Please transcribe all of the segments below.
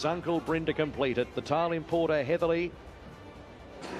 as Uncle Bryn to complete it. The tile importer Heatherly.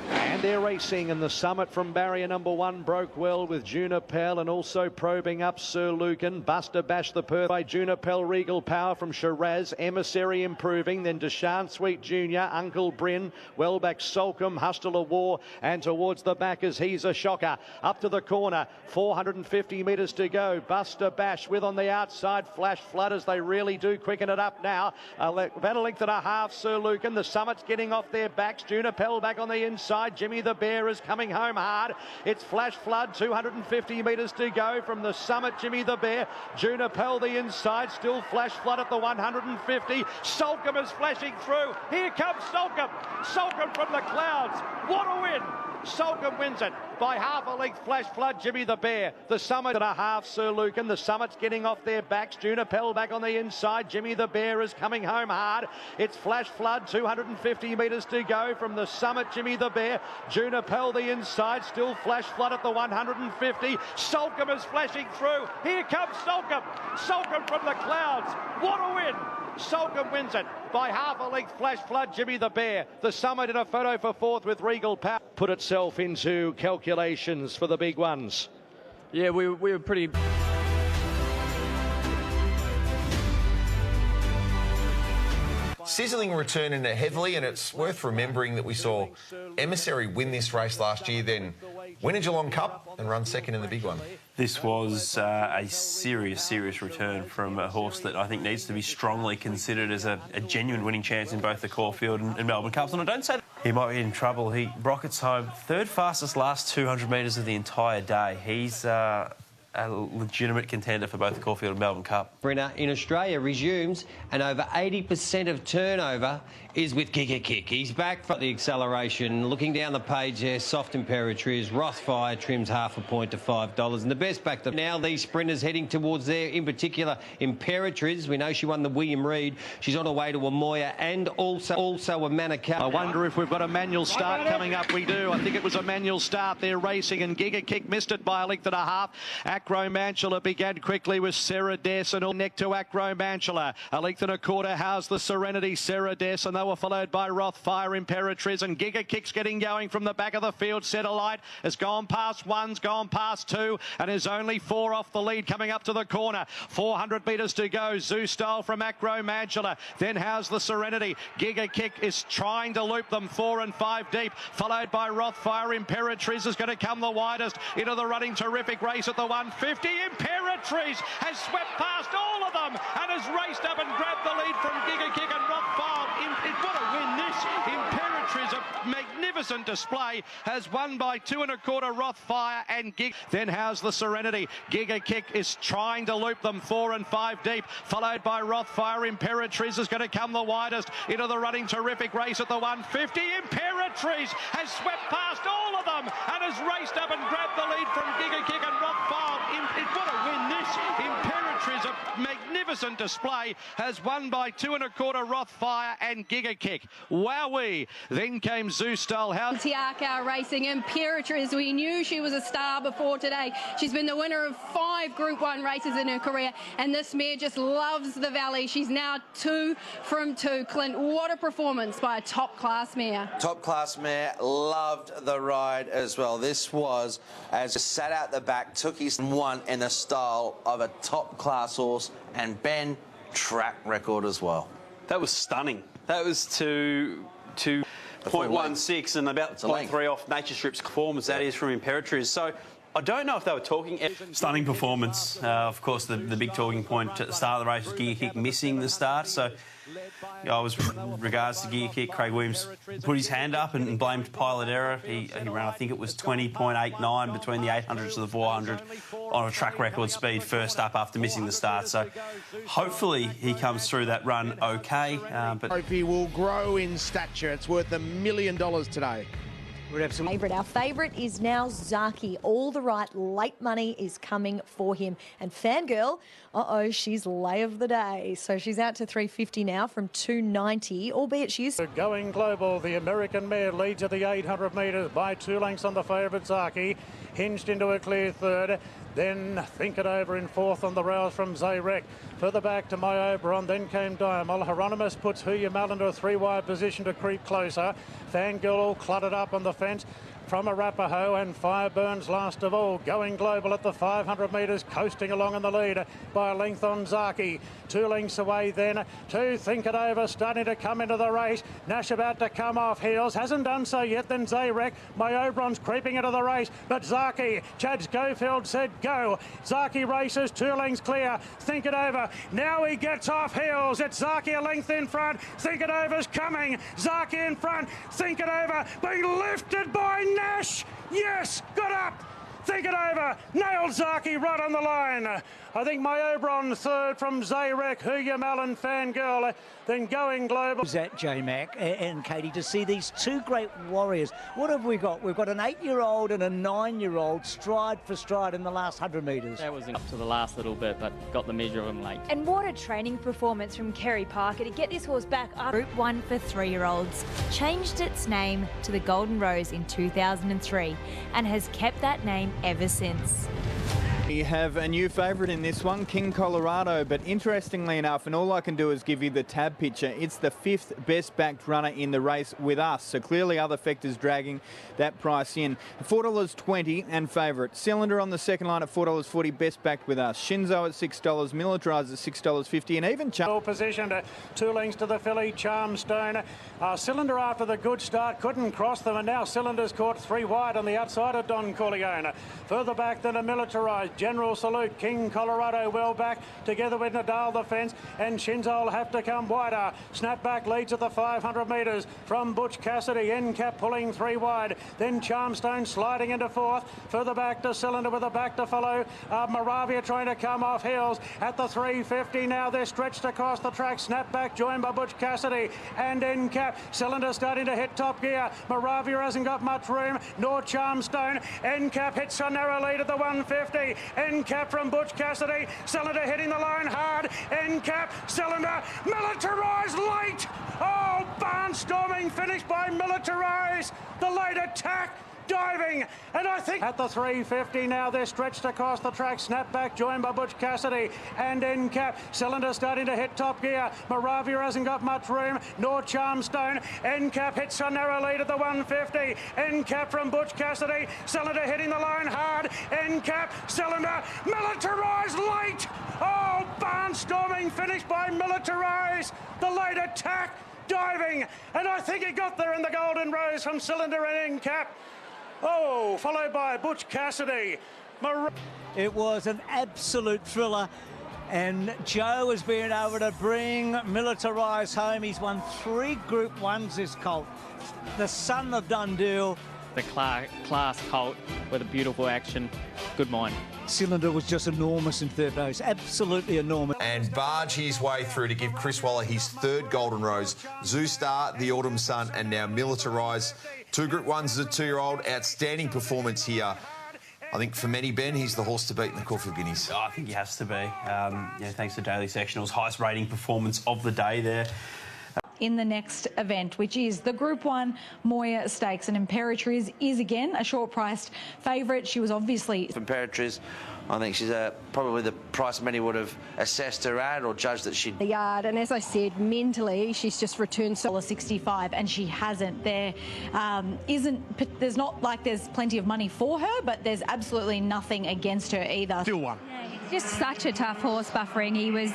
And they're racing, and the summit from barrier number 1 broke well with Junipel, and also probing up Sir Lucan. Buster Bash the Perth by Junipel. Regal Power from Shiraz. Emissary improving, then Deshaun Sweet Jr., Uncle Bryn, well back Solcombe, Hustler War, and towards the back as He's a Shocker. Up to the corner, 450 metres to go. Buster Bash with on the outside Flash Flood as they really do quicken it up now. About a length and a half, Sir Lucan. The summit's getting off their backs. Junipel back on the inside. Jimmy the Bear is coming home hard. It's Flash Flood, 250 metres to go from the summit. Jimmy the Bear, Junipel the inside, still Flash Flood at the 150. Solcombe is flashing through. Here comes Solcombe. Solcombe from the clouds. What a win! Solcombe wins it by half a length. Flash Flood, Jimmy the Bear. The summit and a half, Sir Lucan. The summit's getting off their backs. Junipel back on the inside. Jimmy the Bear is coming home hard. It's Flash Flood, 250 metres to go from the summit. Jimmy the Bear, Junipel the inside, still Flash Flood at the 150. Solcombe is flashing through. Here comes Solcombe. Solcombe from the clouds. What a win! Solcombe wins it by half a length. Flash Flood, Jimmy the Bear. The summit in a photo for 4th with Regal Power. Put itself into calculations for the big ones. Yeah, we were pretty... Sizzling return into Heatherly, and it's worth remembering that we saw Emissary win this race last year, then win a Geelong Cup and run second in the big one. This was a serious return from a horse that I think needs to be strongly considered as a genuine winning chance in both the Caulfield and Melbourne Cups. And I don't say that he might be in trouble. Rockets home, 3rd fastest last 200 metres of the entire day. He's a legitimate contender for both the Caulfield and Melbourne Cup. Brenner in Australia resumes, and over 80% of turnover is with Giga Kick. He's back for the acceleration. Looking down the page there, Soft Imperatriz, Rothfire trims half a point to $5, and the best back. Now these sprinters heading towards there, in particular Imperatriz. We know she won the William Reid. She's on her way to a Moya and also a Manukau. I wonder if we've got a manual start coming up. We do. I think it was a manual start. They're racing, and Giga Kick missed it by a length and a half. Acromantula began quickly with Sarah Dess, and all neck to Acromantula. A length and a quarter. How's the Serenity, Sarah Dess, and they were followed by Rothfire, Imperatriz, and Giga Kick's getting going from the back of the field. Satellite has gone past 1's gone past 2, and is only 4 off the lead coming up to the corner. 400 metres to go. Zoo Style from Acromantula. Then how's the Serenity? Giga Kick is trying to loop them 4 and 5 deep, followed by Rothfire. Imperatriz is going to come the widest into the running. Terrific race at the 150. Imperatriz has swept past all of them and has raced up and grabbed the lead from Giga Kick and Rothfire. What a win this! Imperatriz, a magnificent display, has won by 2 and a quarter. Rothfire and Gig. Then how's the Serenity? Giga Kick is trying to loop them 4 and 5 deep, followed by Rothfire. Imperatriz is going to come the widest into the running. Terrific race at the 150. Imperatriz has swept past all of them and has raced up and grabbed the lead from Giga Kick and Rothfire. What a win this! Imperatriz, a magnificent display, has won by 2 and a quarter. Rothfire and Giga Kick. Wowee! Then came Zoo Style. Tiaka Racing. Imperatriz, we knew she was a star before today. She's been the winner of 5 Group 1 races in her career, and this mare just loves the valley. She's now 2 from 2. Clint, what a performance by a top-class mare. Top-class mare, loved the ride as well. This was, as sat out the back, took his one in the style of a top-class horse, and Ben, track record as well. That was stunning. That was to 0.16 and about 0.3 off Nature Strip's performance. That is from Imperatriz. So I don't know if they were talking... Stunning performance. Of course, the big talking point at the start of the race was Giga Kick missing the start. So I was, in regards to Giga Kick, Craig Williams put his hand up and blamed pilot error. He ran, I think it was 20.89 between the 800 to the 400 on a track record speed first up after missing the start. So hopefully he comes through that run okay. But trophy will grow in stature. It's worth $1 million today. Our favourite is now Zaki. All the right late money is coming for him. And Fangirl, she's lay of the day. So she's out to $350 now from $290, albeit she's... Going global, the American mare leads at the 800 metres by 2 lengths on the favourite Zaki. hinged into a clear third. Then Think It Over in fourth on the rails from Zayrek. Further back to My Oberon, then came Diamond. Hieronymus puts Who You Mal into a three-wide position to creep closer. Fangirl all cluttered up on the fence from Arapaho, and Fire Burns last of all. Going Global at the 500 metres, coasting along in the lead by a length on Zaki. 2 lengths away then to Think It Over, starting to come into the race. Nash about to come off heels, hasn't done so yet. Then Zayrek, My Oberon's creeping into the race, but Zaki, Chad Schofield said go. Zaki races 2 lengths clear. Think It Over, now he gets off heels. It's Zaki a length in front. Think It Over's coming. Zaki in front. Think It Over being lifted by Nash. Yes, got up. Think It Over, nailed Zaki right on the line. I think My Oberon third from Zayrek, Who You Mal and Fangirl, then Going Global. That J-Mac and Katie, to see these two great warriors. What have we got? We've got an 8-year-old and a 9-year-old stride for stride in the last 100 metres. That was up to the last little bit, but got the measure of them late. And what a training performance from Kerry Parker to get this horse back up. Group 1 for 3-year-olds changed its name to the Golden Rose in 2003 and has kept that name ever since. We have a new favourite in this one, King Colorado, but interestingly enough, and all I can do is give you the tab picture, it's the 5th best backed runner in the race with us, so clearly other factors dragging that price in. $4.20 and favourite. Cylinder on the second line at $4.40, best backed with us. Shinzo at $6, Militarised at $6.50, and even positioned 2 lengths to the filly, Charmstone. Cylinder after the good start couldn't cross them, and now Cylinder's caught 3 wide on the outside of Don Corleone. Further back than a Militarised. General Salute, King Colorado well back, together with Nadal the fence, and Shinzo will have to come wider. Snapback leads at the 500 metres from Butch Cassidy. NCAP pulling 3 wide, then Charmstone sliding into fourth. Further back to Cylinder with a back to follow. Moravia trying to come off heels at the 350 now. They're stretched across the track. Snapback joined by Butch Cassidy and NCAP. Cylinder starting to hit top gear. Moravia hasn't got much room, nor Charmstone. NCAP hits a narrow lead at the 150. NCAP from Butch Cassidy. Cylinder hitting the line hard. NCAP, Cylinder, Militarised late. Oh, barnstorming finish by Militarised. The late attack. Diving, and I think at the 350 now they're stretched across the track. Snapback joined by Butch Cassidy and NCAP. Cylinder starting to hit top gear. Moravia hasn't got much room, nor Charmstone. NCAP hits a narrow lead at the 150. NCAP from Butch Cassidy. Cylinder hitting the line hard. NCAP, Cylinder, Militarised late. Oh, barnstorming finish by Militarised. The late attack, diving, and I think he got there in the Golden Rose from Cylinder and NCAP. Oh, followed by Butch Cassidy. It was an absolute thriller, and Joe has been able to bring Militarised home. He's won 3 Group 1s this colt. The son of Dundee. The class colt with a beautiful action. Good mind. Cylinder was just enormous in third race, absolutely enormous. And barge his way through to give Chris Waller his 3rd Golden Rose. Zoustar, the Autumn Sun, and now Militarised. 2 Group 1s as a 2-year-old. Outstanding performance here. I think for many, Ben, he's the horse to beat in the Caulfield Guineas. Oh, I think he has to be. Thanks to Daily Sectionals. Highest rating performance of the day there. In the next event, which is the Group 1 Moya Stakes, and Imperatriz is again a short-priced favourite. She was obviously... Imperatriz, I think she's probably the price many would have assessed her at or judged that she'd... The yard, and as I said, mentally, she's just returned $65, and she hasn't. There's not like there's plenty of money for her, but there's absolutely nothing against her either. Still one. Just such a tough horse, Buffering. He was...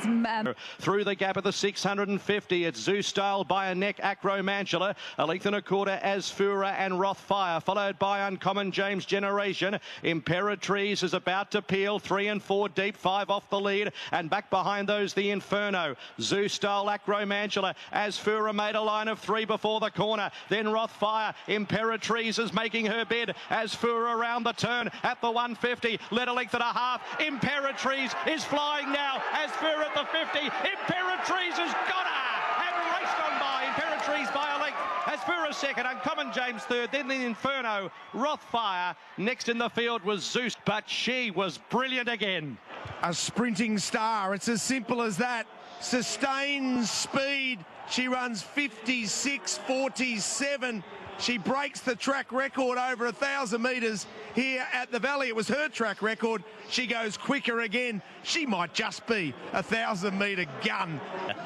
Through the gap of the 650, it's Zoustyle by a neck, Acromantula, a length and a quarter, Asfura and Rothfire, followed by Uncommon James Generation. Imperatriz is about to peel, 3 and 4 deep, 5 off the lead, and back behind those, the Inferno. Zoustyle, Acromantula, Asfura made a line of 3 before the corner, then Rothfire. Imperatriz is making her bid. Asfura around the turn at the 150, led a length and a half. Imperatriz is flying now. Asfura at the 50. Imperatriz has got her and raced on by. Imperatriz by a length. Asfura second, Uncommon James third, then the Inferno, Rothfire. Next in the field was Zeus, but she was brilliant again. A sprinting star. It's as simple as that. Sustained speed. She runs 56.47. She breaks the track record over 1,000 metres here at the Valley. It was her track record. She goes quicker again. She might just be a 1,000-metre gun.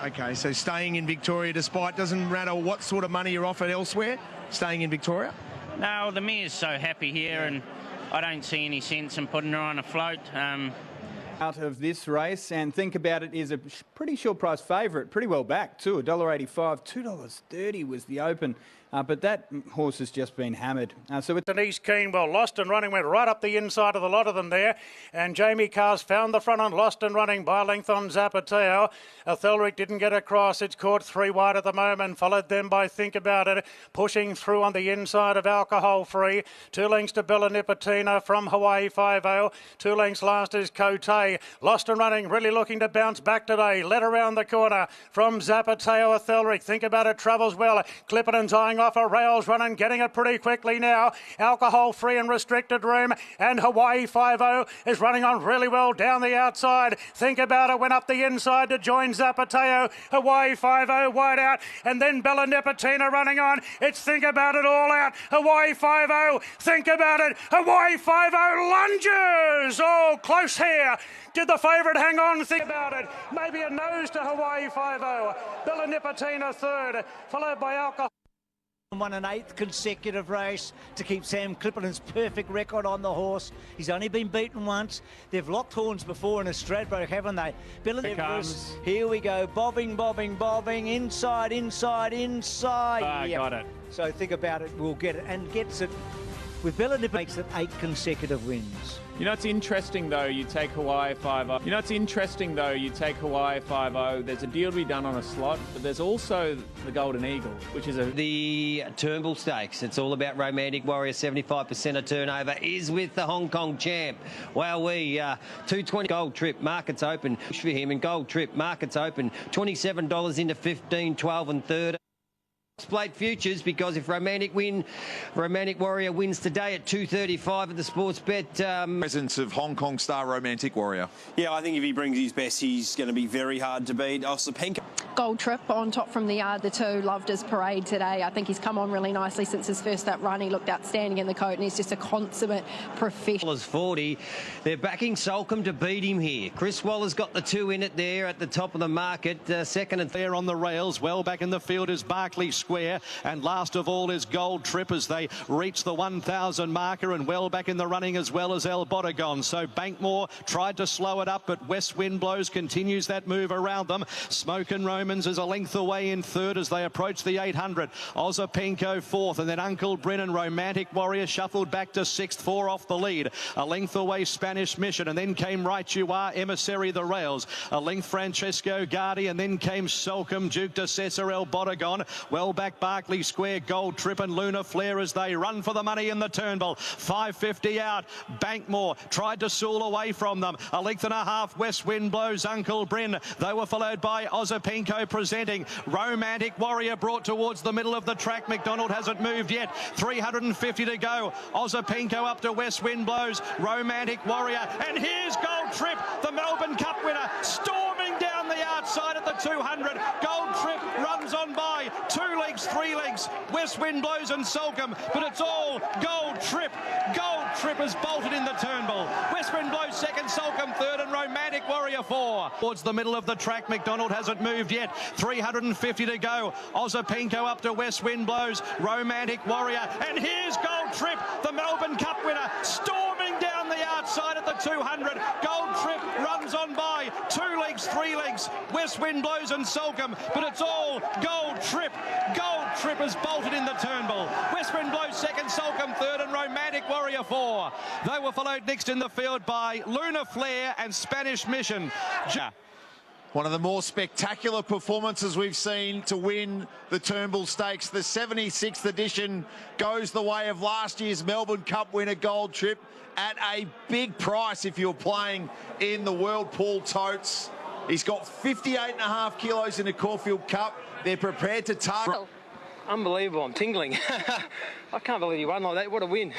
Okay, so staying in Victoria despite, doesn't matter what sort of money you're offered elsewhere, staying in Victoria? No, the mare's so happy here, and I don't see any sense in putting her on a float. Out of this race, and Think About It is a pretty short price favourite, pretty well backed too, $1.85, $2.30 was the open, but that horse has just been hammered. So it's Denise Keenwell, Lost and Running, went right up the inside of the lot of them there, and Jamie Carr's found the front on Lost and Running by a length on Zapateo. Thelric didn't get across, it's caught 3 wide at the moment, followed then by Think About It, pushing through on the inside of Alcohol Free, 2 lengths to Bella Nipotina from Hawaii 5-0, 2 lengths last is Cote. Lost and Running, really looking to bounce back today. Led around the corner from Zapateo Thelric. Think About It travels well. Clipperton tying off a rails running, getting it pretty quickly now. Alcohol Free and Restricted Room, and Hawaii 5-0 is running on really well down the outside. Think About It went up the inside to join Zapateo. Hawaii 5-0 wide out, and then Bella Nipotina running on. It's Think About It all out. Hawaii 5-0. Think About It. Hawaii 5-0 lunges. Oh, close here. Did the favourite hang on? Think About It. Maybe a nose to Hawaii 5-0. Bella Nipotina third, followed by Alcohol. Won an 8th consecutive race to keep Sam Clipperton's perfect record on the horse. He's only been beaten once. They've locked horns before in a Stradbroke, haven't they? Here we go. Bobbing, bobbing, bobbing. Inside, inside, inside. Got it. So Think About It will get it, and gets it. With Bella Nipotina, makes it 8 consecutive wins. You know, it's interesting, though, you take Hawaii 5-0. There's a deal to be done on a slot, but there's also the Golden Eagle, which is The Turnbull Stakes. It's all about Romantic Warrior. 75% of turnover is with the Hong Kong champ. Well, 220 Gold Trip. Markets open for him, and Gold Trip markets open. $27 into 15, 12 and 13. Plate futures, because if Romantic Warrior wins today at 2.35 at the sports bet. Presence of Hong Kong star Romantic Warrior. Yeah, I think if he brings his best, he's going to be very hard to beat. Osapenko. Gold Trip on top from the yard. The 2 loved his parade today. I think he's come on really nicely since his first up run. He looked outstanding in the coat, and he's just a consummate professional. $40. They're backing Solcombe to beat him here. Chris Waller's got the 2 in it there at the top of the market. Second and there on the rails. Well back in the field is Barclay Square, and last of all is Gold Trip as they reach the 1,000 marker, and well back in the running as well as El Bodegon. So Bankmore tried to slow it up, but West Wind Blows continues that move around them. Smoke and Romans is a length away in third as they approach the 800. Osapenko fourth, and then Uncle Brennan Romantic Warrior shuffled back to sixth, 4 off the lead. A length away Spanish Mission, and then came Right You Are, Emissary the rails. A length Francesco Guardi, and then came Solcombe, Duke de Cesar, El Bodegon. Well back Barclay Square, Gold Trip and Luna Flare as they run for the money in the Turnbull. 5.50 out. Bankmore tried to sool away from them. A length and a half West Wind Blows, Uncle Bryn. They were followed by Osapenko presenting. Romantic Warrior brought towards the middle of the track. McDonald hasn't moved yet. 350 to go. Osapenko up to West Wind Blows. Romantic Warrior. And here's Gold Trip, the Melbourne Cup winner, storming down the outside at the 200. Gold Trip runs on by 2 legs, 3 legs. West Wind Blows and Solcombe, but it's all Gold Trip. Gold Trip has bolted in the Turnbull. West Wind Blows second, Solcombe third, and Romantic Warrior 4. Towards the middle of the track, McDonald hasn't moved yet. 350 to go. Osapenko up to West Wind Blows. Romantic Warrior. And here's Gold Trip, the Melbourne Cup winner, storming down the outside at the 200. Gold Trip runs on by 2 legs, 3 legs. West Wind Blows and Solcombe, but it's all Gold Trip. Gold Trip has bolted in the Turnbull. West Wind Blows second, Solcombe third, and Romantic Warrior 4. They were followed next in the field by Luna Flare and Spanish Mission. One of the more spectacular performances we've seen to win the Turnbull Stakes. The 76th edition goes the way of last year's Melbourne Cup winner Gold Trip at a big price if you're playing in the World Pool Totes. He's got 58.5 kilos in the Caulfield Cup. They're prepared to target. Unbelievable, I'm tingling. I can't believe you won like that, what a win.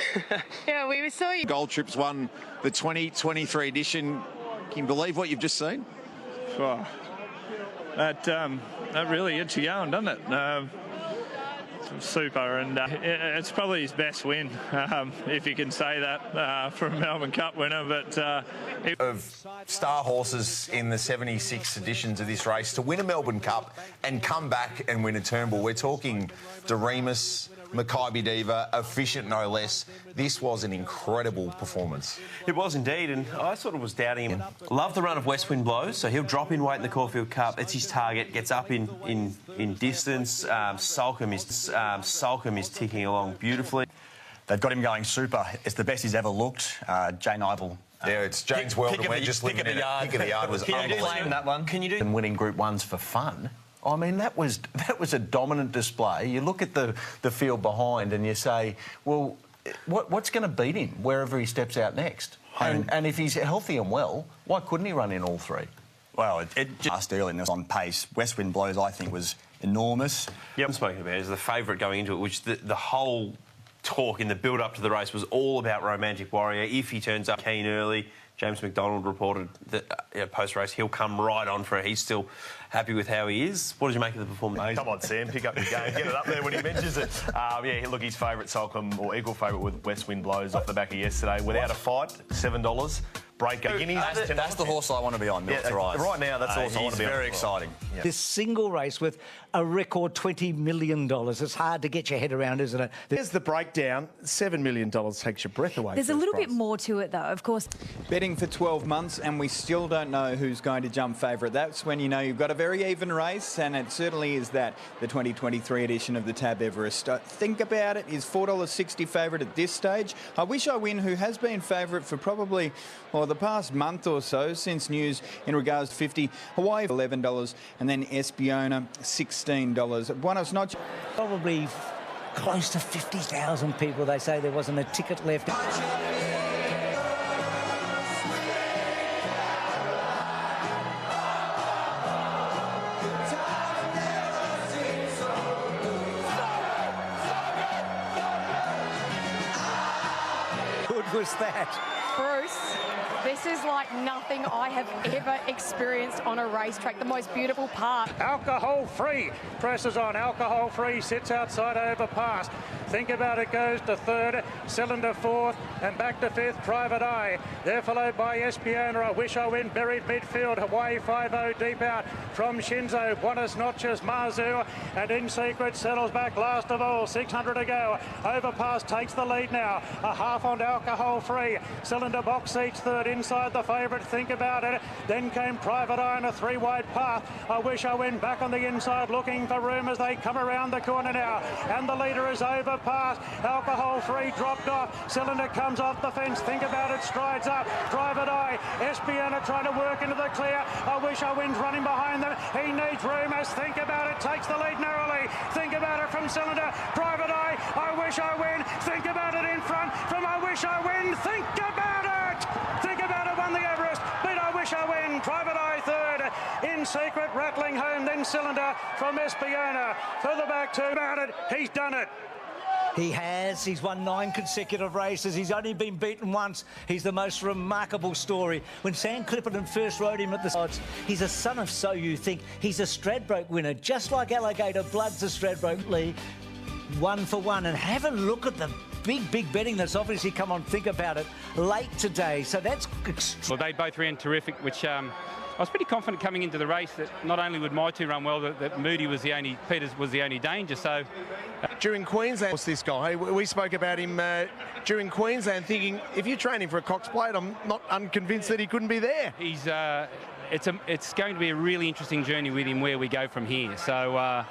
Yeah, we saw you. Gold Trip's won the 2023 edition. Can you believe what you've just seen? Oh, that really gets you going, doesn't it? super, and it's probably his best win, if you can say that, from Melbourne Cup winner. But of star horses in the 76 editions of this race to win a Melbourne Cup and come back and win a Turnbull. We're talking Doremus, Makybe Diva, efficient no less. This was an incredible performance. It was indeed, and I sort of was doubting him. Love the run of West Wind Blows, so he'll drop in weight in the Caulfield Cup. It's his target, gets up in distance. Sulcombe is ticking along beautifully. They've got him going super. It's the best he's ever looked. Jane Ivel. Yeah, it's Jane's world, and we're just living in it. Pick of the yard was unbelievable. That one. Can you do winning Group 1s for fun? I mean, that was a dominant display. You look at the field behind and you say, well, what's going to beat him wherever he steps out next? And if he's healthy and well, why couldn't he run in all three? Well, it just earliness on pace. West Wind Blows, I think, was enormous. Yep, I'm speaking about is the favourite going into it, which the whole talk in the build-up to the race was all about Romantic Warrior. If he turns up keen early, James McDonald reported that post-race he'll come right on for it. He's still happy with how he is. What did you make of the performance? Come on, Sam, pick up your game. Get it up there when he mentions it. Yeah, look, his favourite Sulcombe, or equal favourite with West Wind Blows off the back of yesterday. Without a fight, $7. Break Guineas. That's the horse I want to be on, Militarised. Right now, that's the horse I want to be on. Very exciting. Yeah. This single race with a record $20 million. It's hard to get your head around, isn't it? There's the breakdown. $7 million takes your breath away. There's a little bit more to it, though, of course. Betting for 12 months, and we still don't know who's going to jump favourite. That's when you know you've got a very even race, and it certainly is that, the 2023 edition of the Tab Everest. Think about it, is $4.60 favourite at this stage. I Wish I Win, who has been favourite for probably, well, the past month or so, since news in regards to 50, Hawaii $11, and then Espiona $16. Buenos Noches. Probably close to 50,000 people, they say. There wasn't a ticket left. Good was that? Bruce, this is like nothing I have ever experienced on a racetrack. The most beautiful part. Alcohol-free. Presses on. Alcohol-free. Sits outside Overpass. Think About It goes to third. Cylinder fourth. And back to fifth. Private Eye. They're followed by Espiona. I Wish I Win. Buried midfield. Hawaii 5-0 deep out from Shinzo. Buenos Noches. Mazu. And In Secret settles back last of all. 600 to go. Overpass takes the lead now. A half on Alcohol-free. Cylinder box seats third. Inside the favourite. Think About It. Then came Private Eye on a three-wide path. I Wish I Win back on the inside looking for room as they come around the corner now. And the leader is Overpass. Alcohol-free dropped off. Cylinder comes off the fence. Think About It strides up. Private Eye. Espiona trying to work into the clear. I Wish I Win's running behind them. He needs room as Think About It takes the lead narrowly. Think About It from Cylinder. Private Eye. I Wish I Win. Think About It in front from I Wish I Win. Think About It. Think About It won the Everest. Beat I Wish I Win. Private Eye third. In Secret rattling home. Then Cylinder from Espiona. Further back to About It. He's done it. He has. He's won 9 consecutive races. He's only been beaten once. He's the most remarkable story. When Sam Clipperton first rode him at the odds, he's a son of So You Think. He's a Stradbroke winner, just like Alligator Blood's a Stradbroke Lee. 1 for 1. And have a look at the big betting that's obviously come on. Think About It late today. So that's... Well, they both ran terrific, which... I was pretty confident coming into the race that not only would my two run well, that Moody was Peters was the only danger. So during Queensland, what's this guy? We spoke about him during Queensland, thinking if you train him for a Cox Plate, I'm not unconvinced that he couldn't be there. He's it's going to be a really interesting journey with him where we go from here. So.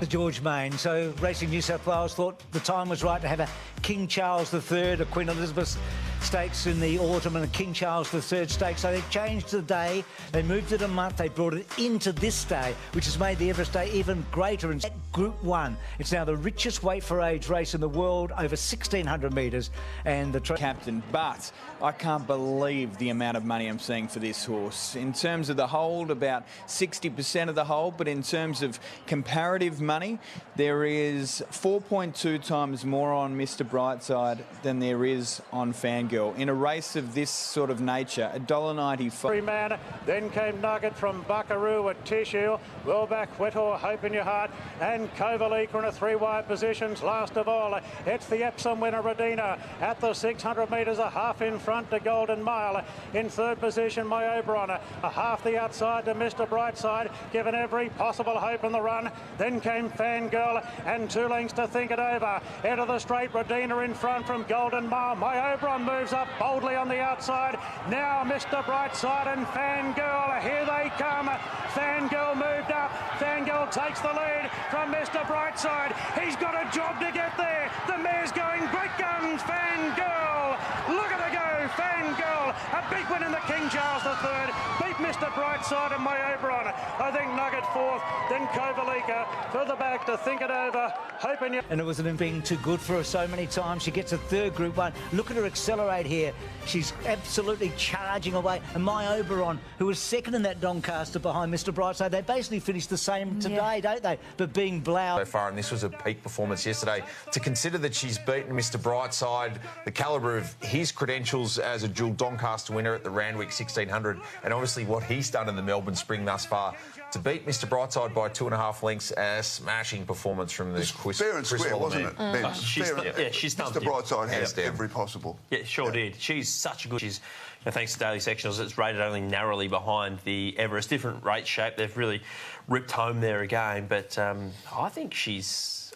George Main. So Racing New South Wales thought the time was right to have a King Charles III, a Queen Elizabeth Stakes in the autumn and a King Charles III Stakes. So they changed the day. They moved it a month. They brought it into this day, which has made the Everest Day even greater. And Group 1, it's now the richest weight for age race in the world, over 1,600 metres. And the captain, but I can't believe the amount of money I'm seeing for this horse. In terms of the hold, about 60% of the hold, but in terms of comparative money, there is 4.2 times more on Mr. Brightside than there is on Fangirl. Fangirl. In a race of this sort of nature, $1.95. Man, then came Nugget from Buckaroo with Tissue. Well back, Whittle, Hope in Your Heart, and Kovalika in a 3-wide positions. Last of all, it's the Epsom winner, Radina, at the 600 metres, a half in front to Golden Mile. In third position, My Oberon, a half the outside to Mr. Brightside, given every possible hope in the run. Then came Fangirl, and 2 lengths to Think It Over. Into the straight, Radina in front from Golden Mile. My Oberon moves up boldly on the outside. Now Mr. Brightside and Fangirl, here they come. Fangirl moved up. Fangirl takes the lead from Mr. Brightside. He's got a job to get there. The mare's going great guns. Fangirl, look at her go. Fangirl, a big win in the King Charles III. Beat Mr. Brightside and My Oberon. I think Nugget fourth, then Kovalika further back to Think It Over. Hoping you. And it wasn't being too good for her so many times. She gets a third Group 1. Look at her accelerate here. She's absolutely charging away. And My Oberon, who was second in that Doncaster behind Mr. Brightside, they basically finished the same today, don't they? But being Blau. So far, and this was a peak performance yesterday. To consider that she's beaten Mr. Brightside, the calibre of his credentials as a dual Doncaster winner at the Randwick 1600, and obviously what he's done in the Melbourne Spring thus far, to beat Mr. Brightside by 2.5 lengths, a smashing performance from the fair and square, wasn't it? Ben? She's Mr. Brightside had every possible. Yeah, sure did. She's such a good. She's, thanks to Daily Sectionals, it's rated only narrowly behind the Everest. Different rate shape. They've really ripped home there again. But I think she's.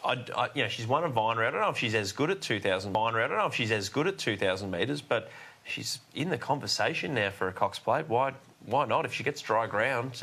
She's won a Vinery. I don't know if she's as good at 2,000 Vinery. I don't know if she's as good at 2,000 metres, but she's in the conversation now for a Cox Plate. Why not? If she gets dry ground.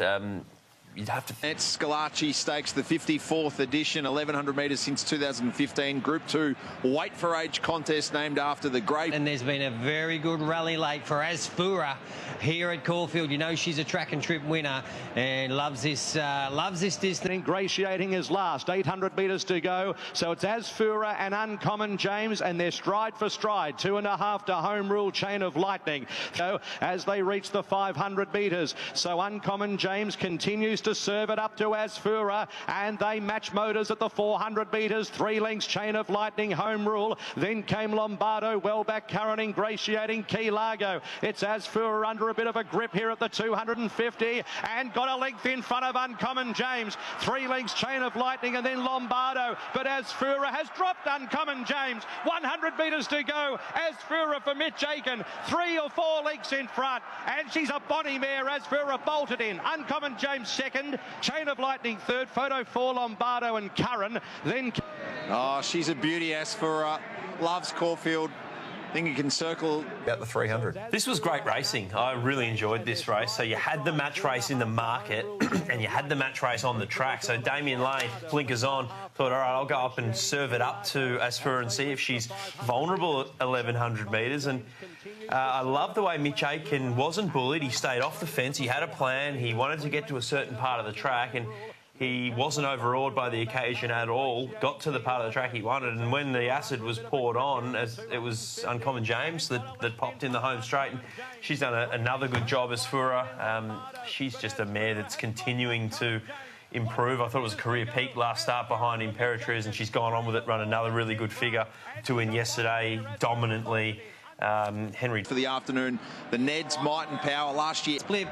You'd have to. It's Scalacci Stakes, the 54th edition, 1,100 metres since 2015. Group 2 weight for age contest named after the great. And there's been a very good rally late for Asfoora here at Caulfield. You know she's a track and trip winner and loves this distance. Ingratiating is last, 800 metres to go. So it's Asfoora and Uncommon James, and they're stride for stride. 2.5 to Home Rule Chain of Lightning. So as they reach the 500 metres, so Uncommon James continues to serve it up to Asfoora, and they match motors at the 400 metres. 3 lengths Chain of Lightning, Home Rule. Then came Lombardo, well back Curran, Ingratiating, Key Largo. It's Asfoora under a bit of a grip here at the 250, and got a length in front of Uncommon James. 3 lengths Chain of Lightning, and then Lombardo. But Asfoora has dropped Uncommon James. 100 metres to go. Asfoora for Mitch Aiken. 3 or 4 lengths in front, and she's a bonny mare. Asfoora bolted in. Uncommon James second. Chain of Lightning third. Photo 4, Lombardo and Curran. Then. Oh, she's a beauty, Asfoora. Loves Caulfield. I think you can circle about the 300. This was great racing. I really enjoyed this race. So you had the match race in the market and you had the match race on the track. So Damien Lane, blinkers on, thought, all right, I'll go up and serve it up to Asfoora and see if she's vulnerable at 1,100 metres. And I love the way Mitch Aiken wasn't bullied. He stayed off the fence. He had a plan. He wanted to get to a certain part of the track, and he wasn't overawed by the occasion at all, got to the part of the track he wanted, and when the acid was poured on, as it was Uncommon James that popped in the home straight, and she's done another good job, Asfoora. She's just a mare that's continuing to improve. I thought it was a career peak last start behind Imperatriz, and she's gone on with it, run another really good figure to win yesterday dominantly. Henry. For the afternoon, the Neds, Might and Power last year. Flip,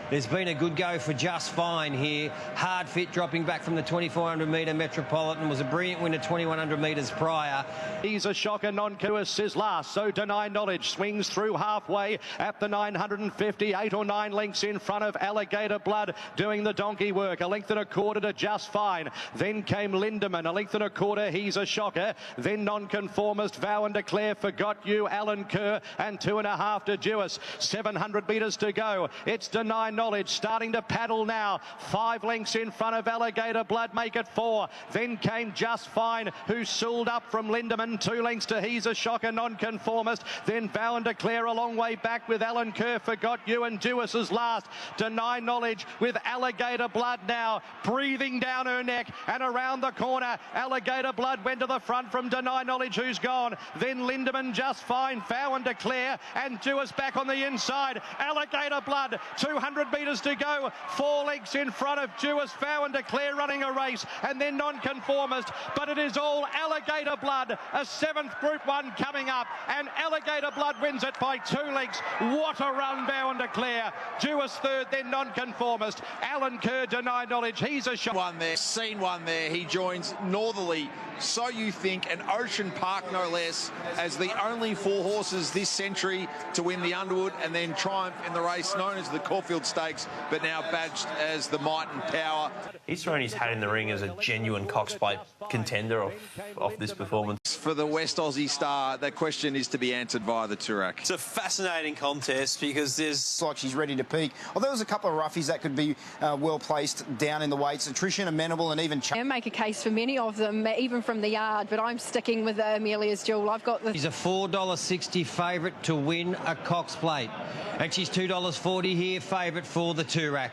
there's been a good go for Just Fine here. Hard fit, dropping back from the 2,400 metre Metropolitan, was a brilliant winner 2,100 metres prior. He's a shocker. Non-Kuis is last, so Deny Knowledge swings through halfway at the 950, 8 or 9 lengths in front of Alligator Blood, doing the donkey work. 1.25 to Just Fine. Then came Lindemann, 1.25. He's a shocker. Then Non-Conformist, Vow and Declare, Forgot You, Alan Kerr, and 2.5 to Jewis. 700 metres to go. It's Deny Knowledge starting to paddle now. 5 lengths in front of Alligator Blood, make it 4. Then came Just Fine, who sooled up from Lindemann. 2 lengths to He's a Shocker, Non-Conformist. Then Vow and Declare a long way back with Alan Kerr, Forgot You, and Jewis is last. Deny Knowledge with Alligator Blood now breathing down her neck, and around the corner Alligator Blood went to the front from Deny Knowledge, who's gone. Then Lindemann, Just Fine, Vow Vow and Declare, and Jewess back on the inside. Alligator Blood, 200 metres to go. 4 lengths in front of Jewess, Vow and Declare running a race, and then Nonconformist. But it is all Alligator Blood, a 7th Group 1 coming up, and Alligator Blood wins it by 2 lengths. What a run, Vow and Declare. Jewess third, then Nonconformist. Alan Kerr, Deny Knowledge, he's a shot. One there, seen one there. He joins Northerly, So You Think, and Ocean Park, no less, as the only 4 horses this century to win the Underwood and then triumph in the race known as the Caulfield Stakes, but now badged as the Might and Power. He's thrown his hat in the ring as a genuine Cox Plate contender of this performance. For the West Aussie star, that question is to be answered via the Toorak. It's a fascinating contest because there's... like she's ready to peak. Although there was a couple of roughies that could be well placed down in the weights. Attrition, Amenable, and even... I make a case for many of them, even from the yard, but I'm sticking with Amelia's Jewel. I've got the... She's a $4.60 favourite to win a Cox Plate. And she's $2.40 here, favourite for the Toorak.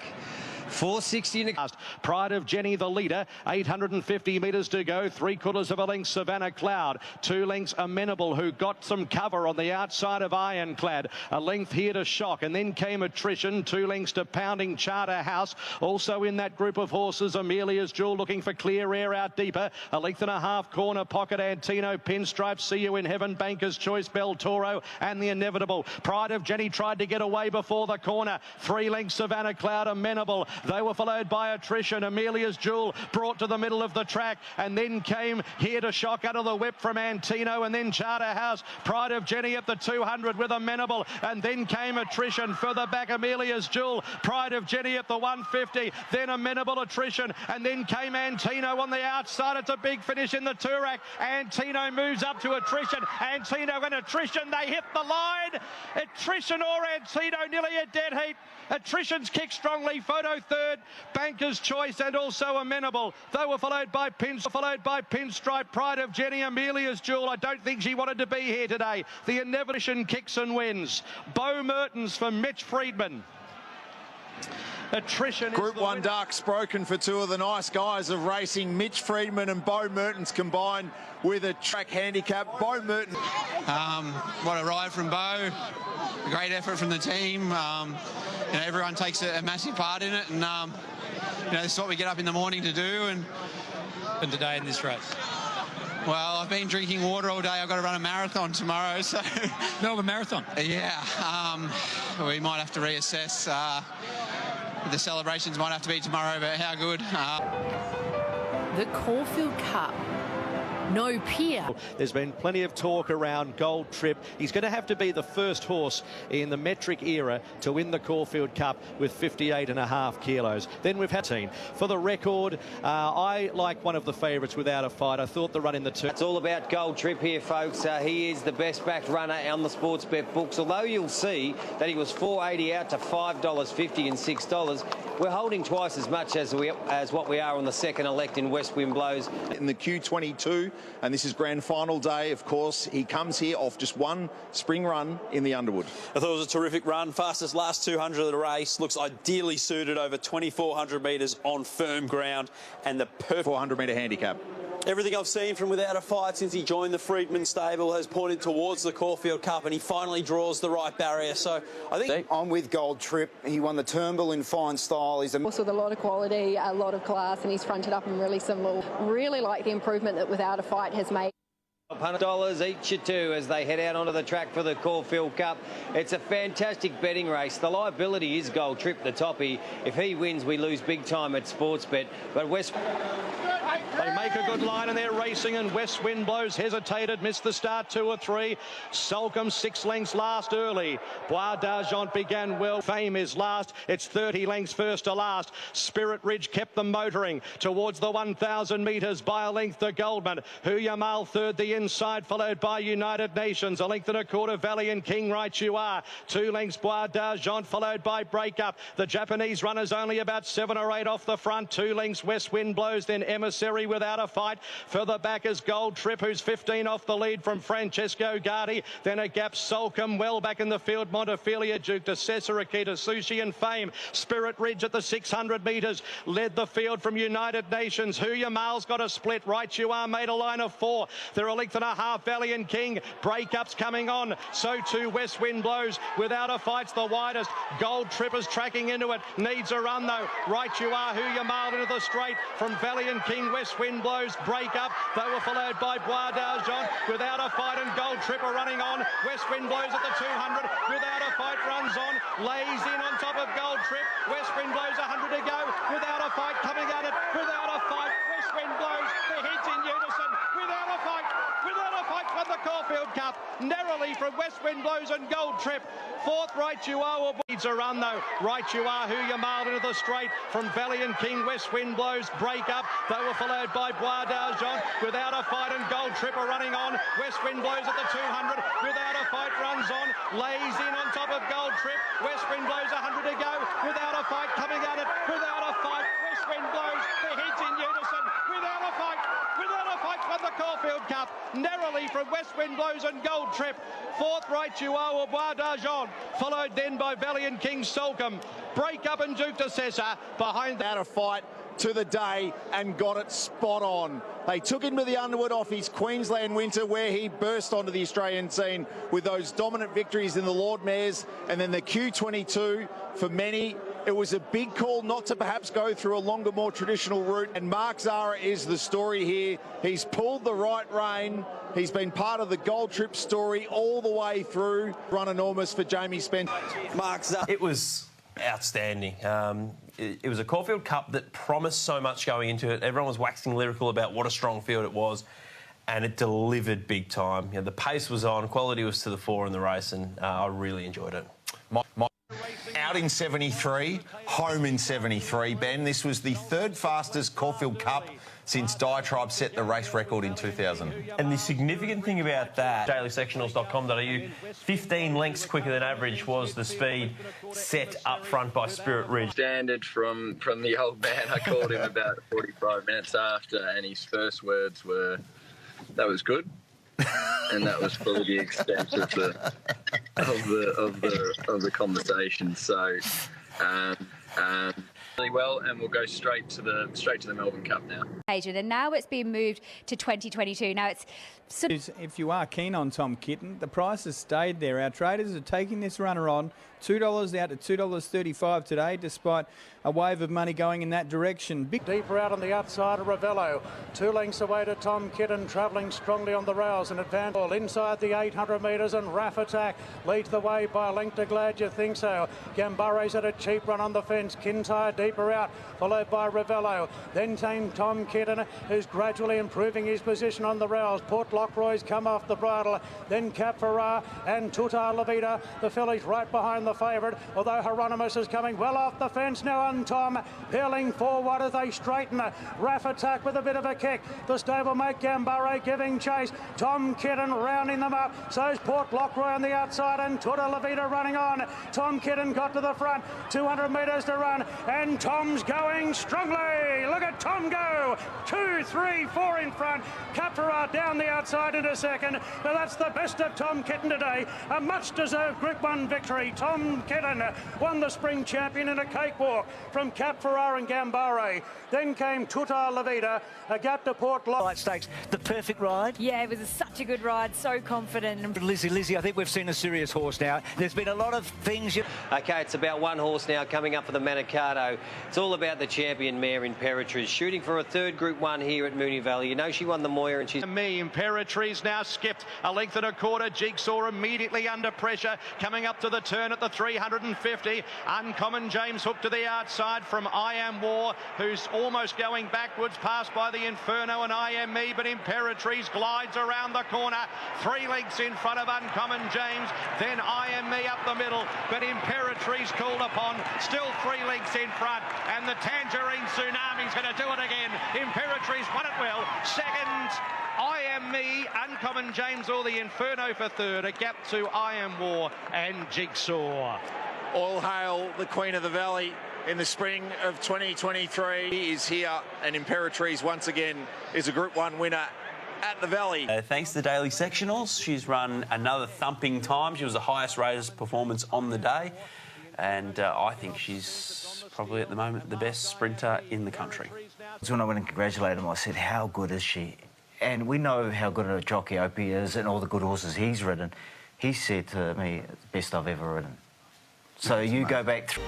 460 in the... Pride of Jenny, the leader. 850 metres to go. 3/4 of a length, Savannah Cloud. 2 lengths, Amenable, who got some cover on the outside of Ironclad. A length here to Shock, and then came Attrition. 2 lengths to Pounding Charterhouse. Also in that group of horses, Amelia's Jewel looking for clear air out deeper. 1.5 lengths corner pocket, Antino, Pinstripe, See You in Heaven, Banker's Choice, Bel Toro, and the Inevitable. Pride of Jenny tried to get away before the corner. 3 lengths, Savannah Cloud, Amenable. They were followed by Attrition. Amelia's Jewel brought to the middle of the track, and then came Here to Shock out of the whip from Antino, and then Charterhouse. Pride of Jenny at the 200 with Amenable, and then came Attrition. Further back, Amelia's Jewel. Pride of Jenny at the 150, then Amenable, Attrition, and then came Antino on the outside. It's a big finish in the Toorak. Antino moves up to Attrition. Antino and Attrition, they hit the line. Attrition or Antino, nearly a dead heat. Attrition's kicked strongly. Photo third, Banker's Choice, and also Amenable. They were followed by Pinstripe, Pride of Jenny, Amelia's Jewel. I don't think she wanted to be here today. The Inevitable kicks and wins. Bo Mertens for Mitch Friedman. Attrition. Group 1 Ducks broken for 2 of the nice guys of racing. Mitch Friedman and Bo Mertens combined with a track handicap. Bo Mertens. What a ride from Bo. A great effort from the team. Everyone takes a massive part in it, and this is what we get up in the morning to do. And today in this race. Well, I've been drinking water all day. I've got to run a marathon tomorrow, so... Melbourne Marathon? Yeah. We might have to reassess. The celebrations might have to be tomorrow, but how good. The Caulfield Cup. No peer. There's been plenty of talk around Gold Trip. He's going to have to be the first horse in the metric era to win the Caulfield Cup with 58.5 kilos. Then we've had 10. For the record, I like one of the favourites without a fight. I thought the run in the turn. It's all about Gold Trip here, folks. He is the best backed runner on the sports bet books. Although you'll see that he was $4.80 out to $5.50 and $6. We're holding twice as much as what we are on the second elect in West Wind Blows. In the Q22, and this is grand final day, of course. He comes here off just one spring run in the Underwood. I thought it was a terrific run. Fastest last 200 of the race. Looks ideally suited over 2,400 metres on firm ground, and the perfect 400-metre handicap. Everything I've seen from Without a Fight since he joined the Friedman stable has pointed towards the Caulfield Cup, and he finally draws the right barrier. So I think I'm with Gold Trip. He won the Turnbull in fine style. He's also with a lot of quality, a lot of class, and he's fronted up and really simple. Really like the improvement that Without a Fight has made. $100 each or two as they head out onto the track for the Caulfield Cup. It's a fantastic betting race. The liability is Gold Trip, the toppy. If he wins, we lose big time at Sportsbet. But West... They make a good line and they're racing, and West Wind Blows hesitated, missed the start 2 or 3. Salcombe 6 lengths last early. Bois d'Argent began well. Fame is last. It's 30 lengths first to last. Spirit Ridge kept them motoring towards the 1,000 metres by a length to Goldman. Huyamal third the inside, followed by United Nations. 1.25 lengths Valley and King Right You Are. 2 lengths Bois d'Argent, followed by Breakup. The Japanese runners only about 7 or 8 off the front. 2 lengths West Wind Blows, then Emerson Seri without a fight. Further back is Gold Trip, who's 15 off the lead from Francesco Gardi. Then a gap, Solcombe well back in the field. Montefilia, Duke de Sessa, Akita Sushi and Fame. Spirit Ridge at the 600 metres led the field from United Nations. Huya Mail's got a split. Right You Are made a line of 4. They're a length and a half. Valiant King. Breakups coming on. So too West Wind Blows. Without a fight's the widest. Gold Trip is tracking into it. Needs a run though. Right You Are, Huya Mail into the straight from Valiant King. West Wind Blows. Break up. They were followed by Bois d'Argent. Without a fight, and Gold Trip are running on. West Wind Blows at the 200. Without a fight runs on. Lays in on top of Gold Trip. West Wind Blows 100 to go. Without a fight coming at it. Without a fight. West Wind Blows. The heads in unison. Without a fight. Without a fight won the Caulfield Cup. Narrowly from West Wind Blows and Gold Trip. Fourth, Right You Are needs a run though. Right You Are, Huya Mail into the straight from Valiant King. West Wind Blows. Break up. They were followed by Bois d'Argent. Without a fight, and Gold Trip are running on. West Wind Blows at the 200. Without a fight runs on. Lays in on top of Gold Trip. West Wind Blows 100 to go. Without a fight coming at it. Without a fight. West Wind Blows. The heads in unison. Without a fight. Without a fight won the Caulfield Cup. Narrowly from West Wind Blows and Gold Trip. Fourth, Right You Are, Bois d'Argent. Followed then by Valiant King Solcombe. Break up and Duke de Sessa behind that. A fight to the day and got it spot on. They took him to the Underwood off his Queensland winter, where he burst onto the Australian scene with those dominant victories in the Lord Mayors and then the Q22. For many, it was a big call not to perhaps go through a longer, more traditional route. And Mark Zahra is the story here. He's pulled the right rein. He's been part of the Gold Trip story all the way through. Run enormous for Jamie Spencer. Mark Zahra. It was outstanding. It was a Caulfield Cup that promised so much going into it. Everyone was waxing lyrical about what a strong field it was, and it delivered big time. You know, the pace was on, quality was to the fore in the race, and I really enjoyed it. Out in 73, home in 73, Ben. This was the third fastest Caulfield Cup since Diatribe set the race record in 2000. And the significant thing about that, dailysectionals.com.au, 15 lengths quicker than average was the speed set up front by Spirit Ridge. Standard from the old man. I called him about 45 minutes after, and his first words were, "That was good." And that was probably the extent of the conversation. So, really well, and we'll go straight to the Melbourne Cup now. And now it's been moved to 2022. Now it's if you are keen on Tom Kitten, the price has stayed there. Our traders are taking this runner on $2 out to $2.35 today, despite a wave of money going in that direction. Deeper out on the outside of Ravello. 2 lengths away to Tom Kitten, travelling strongly on the rails and advance. Inside the 800 metres, and Raff Attack leads the way by a length to Glad You Think So. Gambare's at a cheap run on the fence. Kintyre deeper out, followed by Ravello. Then came Tom Kitten, who's gradually improving his position on the rails. Port Lockroy's come off the bridle. Then Cap Ferrar and Tutar La Vida. The fillies right behind the favourite, although Hieronymus is coming well off the fence now, and Tom peeling forward as they straighten. Raff Attack with a bit of a kick. The stablemate Gambare giving chase. Tom Kitten rounding them up. So's Port Lockroy on the outside, and Tutar La Vida running on. Tom Kitten got to the front. 200 metres to run, and Tom's going strongly. Look at Tom go. 2, 3, 4 in front. Cap Ferrar down the outside into second. Now that's the best of Tom Kitten today. A much-deserved Group 1 victory. Tom Kitten won the Spring Champion in a cakewalk from Cap Ferrar and Gambare. Then came Tutar La Vida, a gap to Port Lock. Stakes, the perfect ride. Yeah, it was such a good ride, so confident. Lizzie, I think we've seen a serious horse now. There's been a lot of things. Okay, it's about one horse now coming up for the Manikato. It's all about the champion mare Imperatriz, shooting for a third Group 1 here at Moonee Valley. You know she won the Moir, and she's... Imperatriz now skipped a length and a quarter. Jigsaw immediately under pressure, coming up to the turn at the 350. Uncommon James hooked to the outside from I Am War, who's almost going backwards, passed by the Inferno and I Am Me, but Imperatriz glides around the corner. 3 lengths in front of Uncommon James, then I Am Me up the middle, but Imperatriz called upon, still 3 lengths in front, and the Tangerine Tsunami's going to do it again. Imperatriz won it well. Second, I Am Me, Uncommon James or the Inferno for third. A gap to I Am War and Jigsaw. All hail the Queen of the Valley. in the spring of 2023. He is here, and Imperatrice once again is a Group 1 winner at the Valley. Thanks to the daily sectionals, she's run another thumping time. She was the highest rated performance on the day, and I think she's probably at the moment the best sprinter in the country. So when I went and congratulated him, I said, how good is she? And we know how good a jockey Opie is and all the good horses he's ridden. He said to me, best I've ever ridden. So you go back through.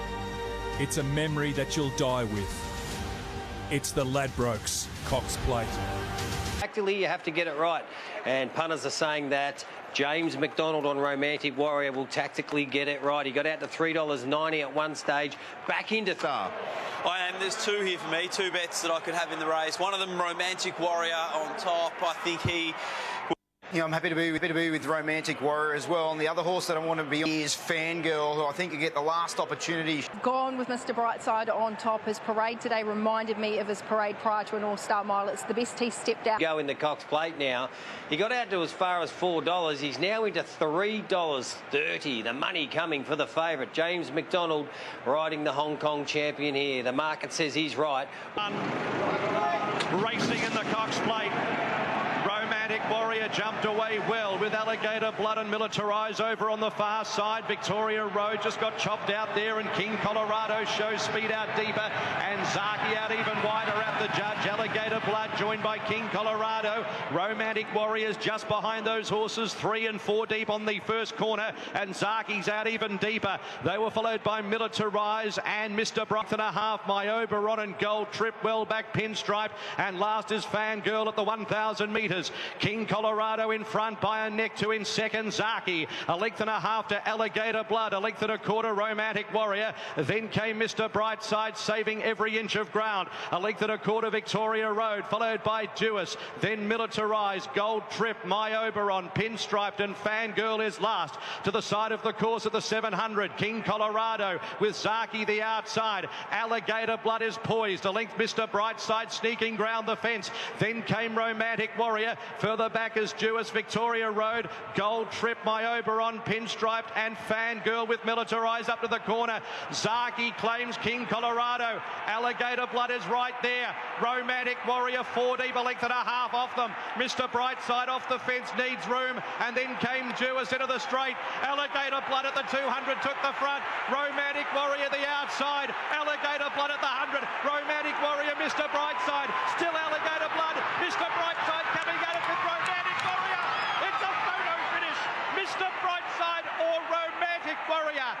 It's a memory that you'll die with. It's the Ladbrokes Cox Plate. Tactically, you have to get it right. And punters are saying that James McDonald on Romantic Warrior will tactically get it right. He got out to $3.90 at one stage, back into Thar. There's two here for me, two bets that I could have in the race. One of them, Romantic Warrior on top. I think he... Yeah, I'm happy to be with Romantic Warrior as well. And the other horse that I want to be on is Fangirl, who I think will get the last opportunity. Gone with Mr. Brightside on top. His parade today reminded me of his parade prior to an All-Star Mile. It's the best he stepped out. Go in the Cox Plate now. He got out to as far as $4. He's now into $3.30. The money coming for the favourite. James McDonald riding the Hong Kong champion here. The market says he's right. Racing in the Cox Plate. Romantic Warrior jumped away well with Alligator Blood and Militarise over on the far side. Victoria Road just got chopped out there, and King Colorado shows speed out deeper, and Zaki out even wider at the judge. Alligator Blood joined by King Colorado. Romantic Warriors just behind those horses, 3 and 4 deep on the first corner, and Zaki's out even deeper. They were followed by Militarise and Mr. Brock and a half. My Oberon and Gold Trip well back, Pinstripe, and last is Fangirl at the 1,000 metres. King Colorado in front by a neck to in second. Zaki a length and a half to Alligator Blood, a length and a quarter Romantic Warrior. Then came Mr. Brightside, saving every inch of ground. A length and a quarter Victoria Road, followed by Duis. Then Militarise, Gold Trip, My Oberon, Pinstriped, and Fangirl is last. To the side of the course at the 700, King Colorado with Zaki the outside. Alligator Blood is poised. A length Mr. Brightside sneaking round the fence. Then came Romantic Warrior. Further back is Duis, Victoria Road, Gold Trip, My Oberon, Pinstriped, and Fangirl with Militarise up to the corner. Zaki claims King Colorado. Alligator Blood is right there. Romantic Warrior 4 deep, a length and a half off them. Mr. Brightside off the fence, needs room, and then came Duis into the straight. Alligator Blood at the 200 took the front. Romantic Warrior the outside. Alligator Blood at the 100. Romantic Warrior, Mr. Brightside. Still Alligator Blood. Mr. Brightside coming at it with Romantic Warrior. It's a photo finish. Mr. Brightside or Romantic Warrior.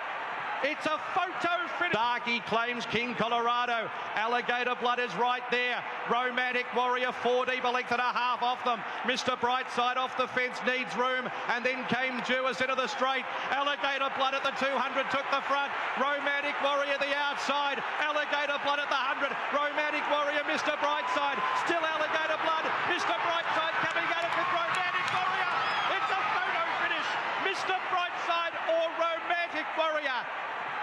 It's a photo finish. Zaki claims King Colorado. Alligator Blood is right there. Romantic Warrior 4 deep, a length and a half off them. Mr. Brightside off the fence, needs room, and then came Duis into the straight. Alligator Blood at the 200 took the front. Romantic Warrior the outside. Alligator Blood at the 100. Romantic Warrior, Mr. Brightside. Still Alligator Blood. Mr. Brightside coming at it with Romantic Warrior. It's a photo finish. Mr. Brightside or Romantic Warrior.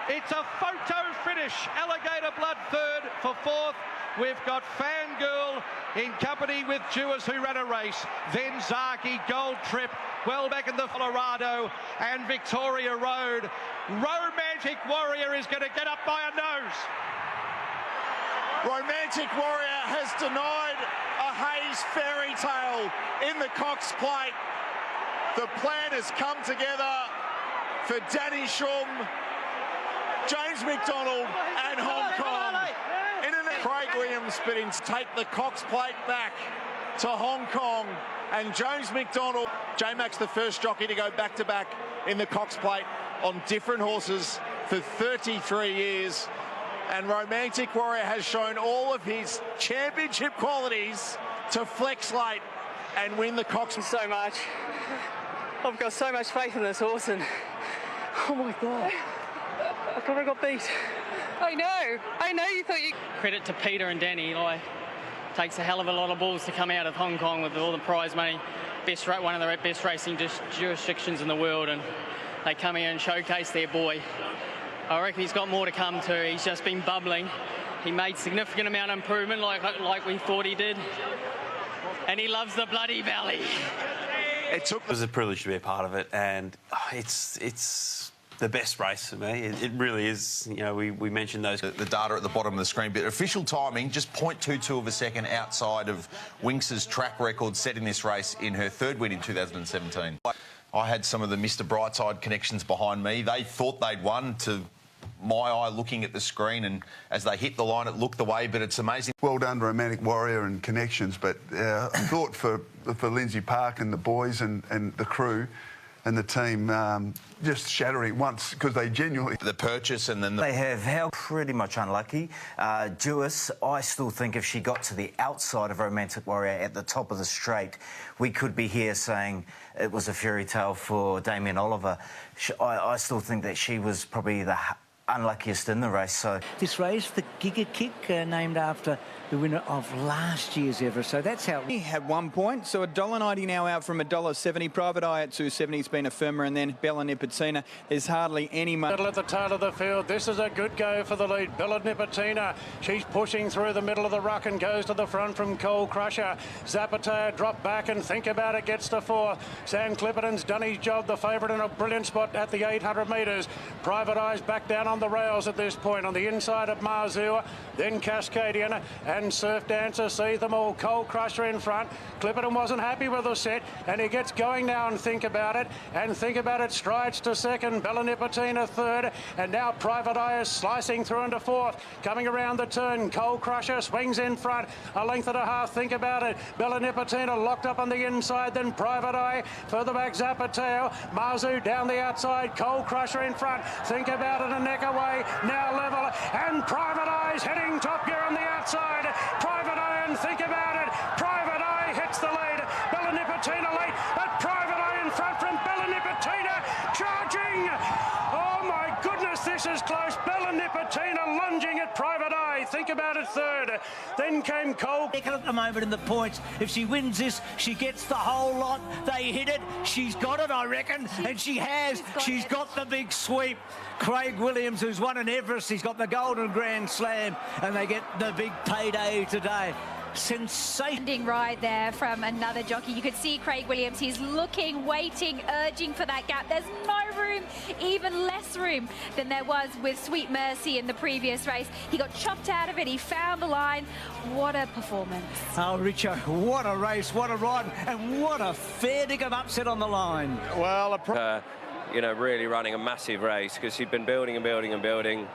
It's a photo finish. Alligator Blood third. For fourth, we've got Fangirl in company with Duis, who ran a race. Then Zaki, Gold Trip, well back in the Colorado, and Victoria Road. Romantic Warrior is going to get up by a nose. Romantic Warrior has denied a Hayes fairy tale in the Cox Plate. The plan has come together for Danny Shum, James McDonald and Hong Kong. Craig Williams bidding to take the Cox Plate back to Hong Kong, and James McDonald, J-Max the first jockey to go back-to-back in the Cox Plate on different horses for 33 years. And Romantic Warrior has shown all of his championship qualities to flex late and win the Cox. So much. I've got so much faith in this horse, and oh my God, I thought I got beat. I know you thought you... Credit to Peter and Danny. Takes a hell of a lot of balls to come out of Hong Kong with all the prize money. One of the best racing jurisdictions in the world, and they come here and showcase their boy. I reckon he's got more to come too. He's just been bubbling. He made significant amount of improvement like we thought he did. And he loves the bloody valley. It was a privilege to be a part of it, and it's the best race for me. It really is. You know, we mentioned those. The data at the bottom of the screen, but official timing, just 0.22 of a second outside of Winx's track record set in this race in her third win in 2017. I had some of the Mr. Brightside connections behind me. They thought they'd won to my eye looking at the screen, and as they hit the line, it looked the way, but it's amazing. Well done, Romantic Warrior and Connections, but I thought for Lindsay Park and the boys and the crew and the team, just shattering once, because they genuinely... The purchase and then... They have held pretty much unlucky. Duais, I still think if she got to the outside of Romantic Warrior at the top of the straight, we could be here saying it was a fairy tale for Damien Oliver. I still think that she was probably the unluckiest in the race. So this race, the Giga Kick, named after the winner of last year's Everest. So that's how we had 1 point. So $1.90 now out from $1.70. Private Eye at $2.70 has been a firmer, and then Bella Nipotina. There's hardly any money. Middle at the tail of the field. This is a good go for the lead. Bella Nipotina. She's pushing through the middle of the ruck and goes to the front from Coal Crusher. Zapatea drop back and think about it. Gets to fourth. Sam Clipperton's done his job. The favourite in a brilliant spot at the 800 metres. Private Eye's back down on the rails at this point. On the inside of Marzua, then Cascadian and Surf Dancer. See them all. Coal Crusher in front. Clipperton wasn't happy with the set, and he gets going now and think about it. And think about it strides to second. Bella Nipotina third. And now Private Eye is slicing through into fourth. Coming around the turn. Coal Crusher swings in front. A length and a half. Think about it. Bella Nipotina locked up on the inside. Then Private Eye. Further back Zapateo. Marzu down the outside. Coal Crusher in front. Think about it. A neck away. Now level. And Private Eye's heading top gear on the outside. Private Eye and think about it. Private Eye hits the lead. Bella Nipotina late, but Private Eye in front from Bella Nipotina charging. Oh my goodness, this is close. Bella Nipotina lunging at Private Eye. Think about it third. Then came Cole. At the moment in the points, if she wins this, she gets the whole lot. They hit it. She's got it, I reckon, and she has. She's got the big sweep. Craig Williams, who's won an Everest, he's got the Golden Grand Slam, and they get the big payday today. Sensation right there from another jockey. You could see Craig Williams. He's looking, waiting, urging for that gap. There's no room, even less room than there was with Sweet Mercy in the previous race. He got chopped out of it. He found the line. What a performance. Oh, Richo, what a race, what a ride, and what a fair dinkum upset on the line. Well, you know, really running a massive race because she'd been building and building and building.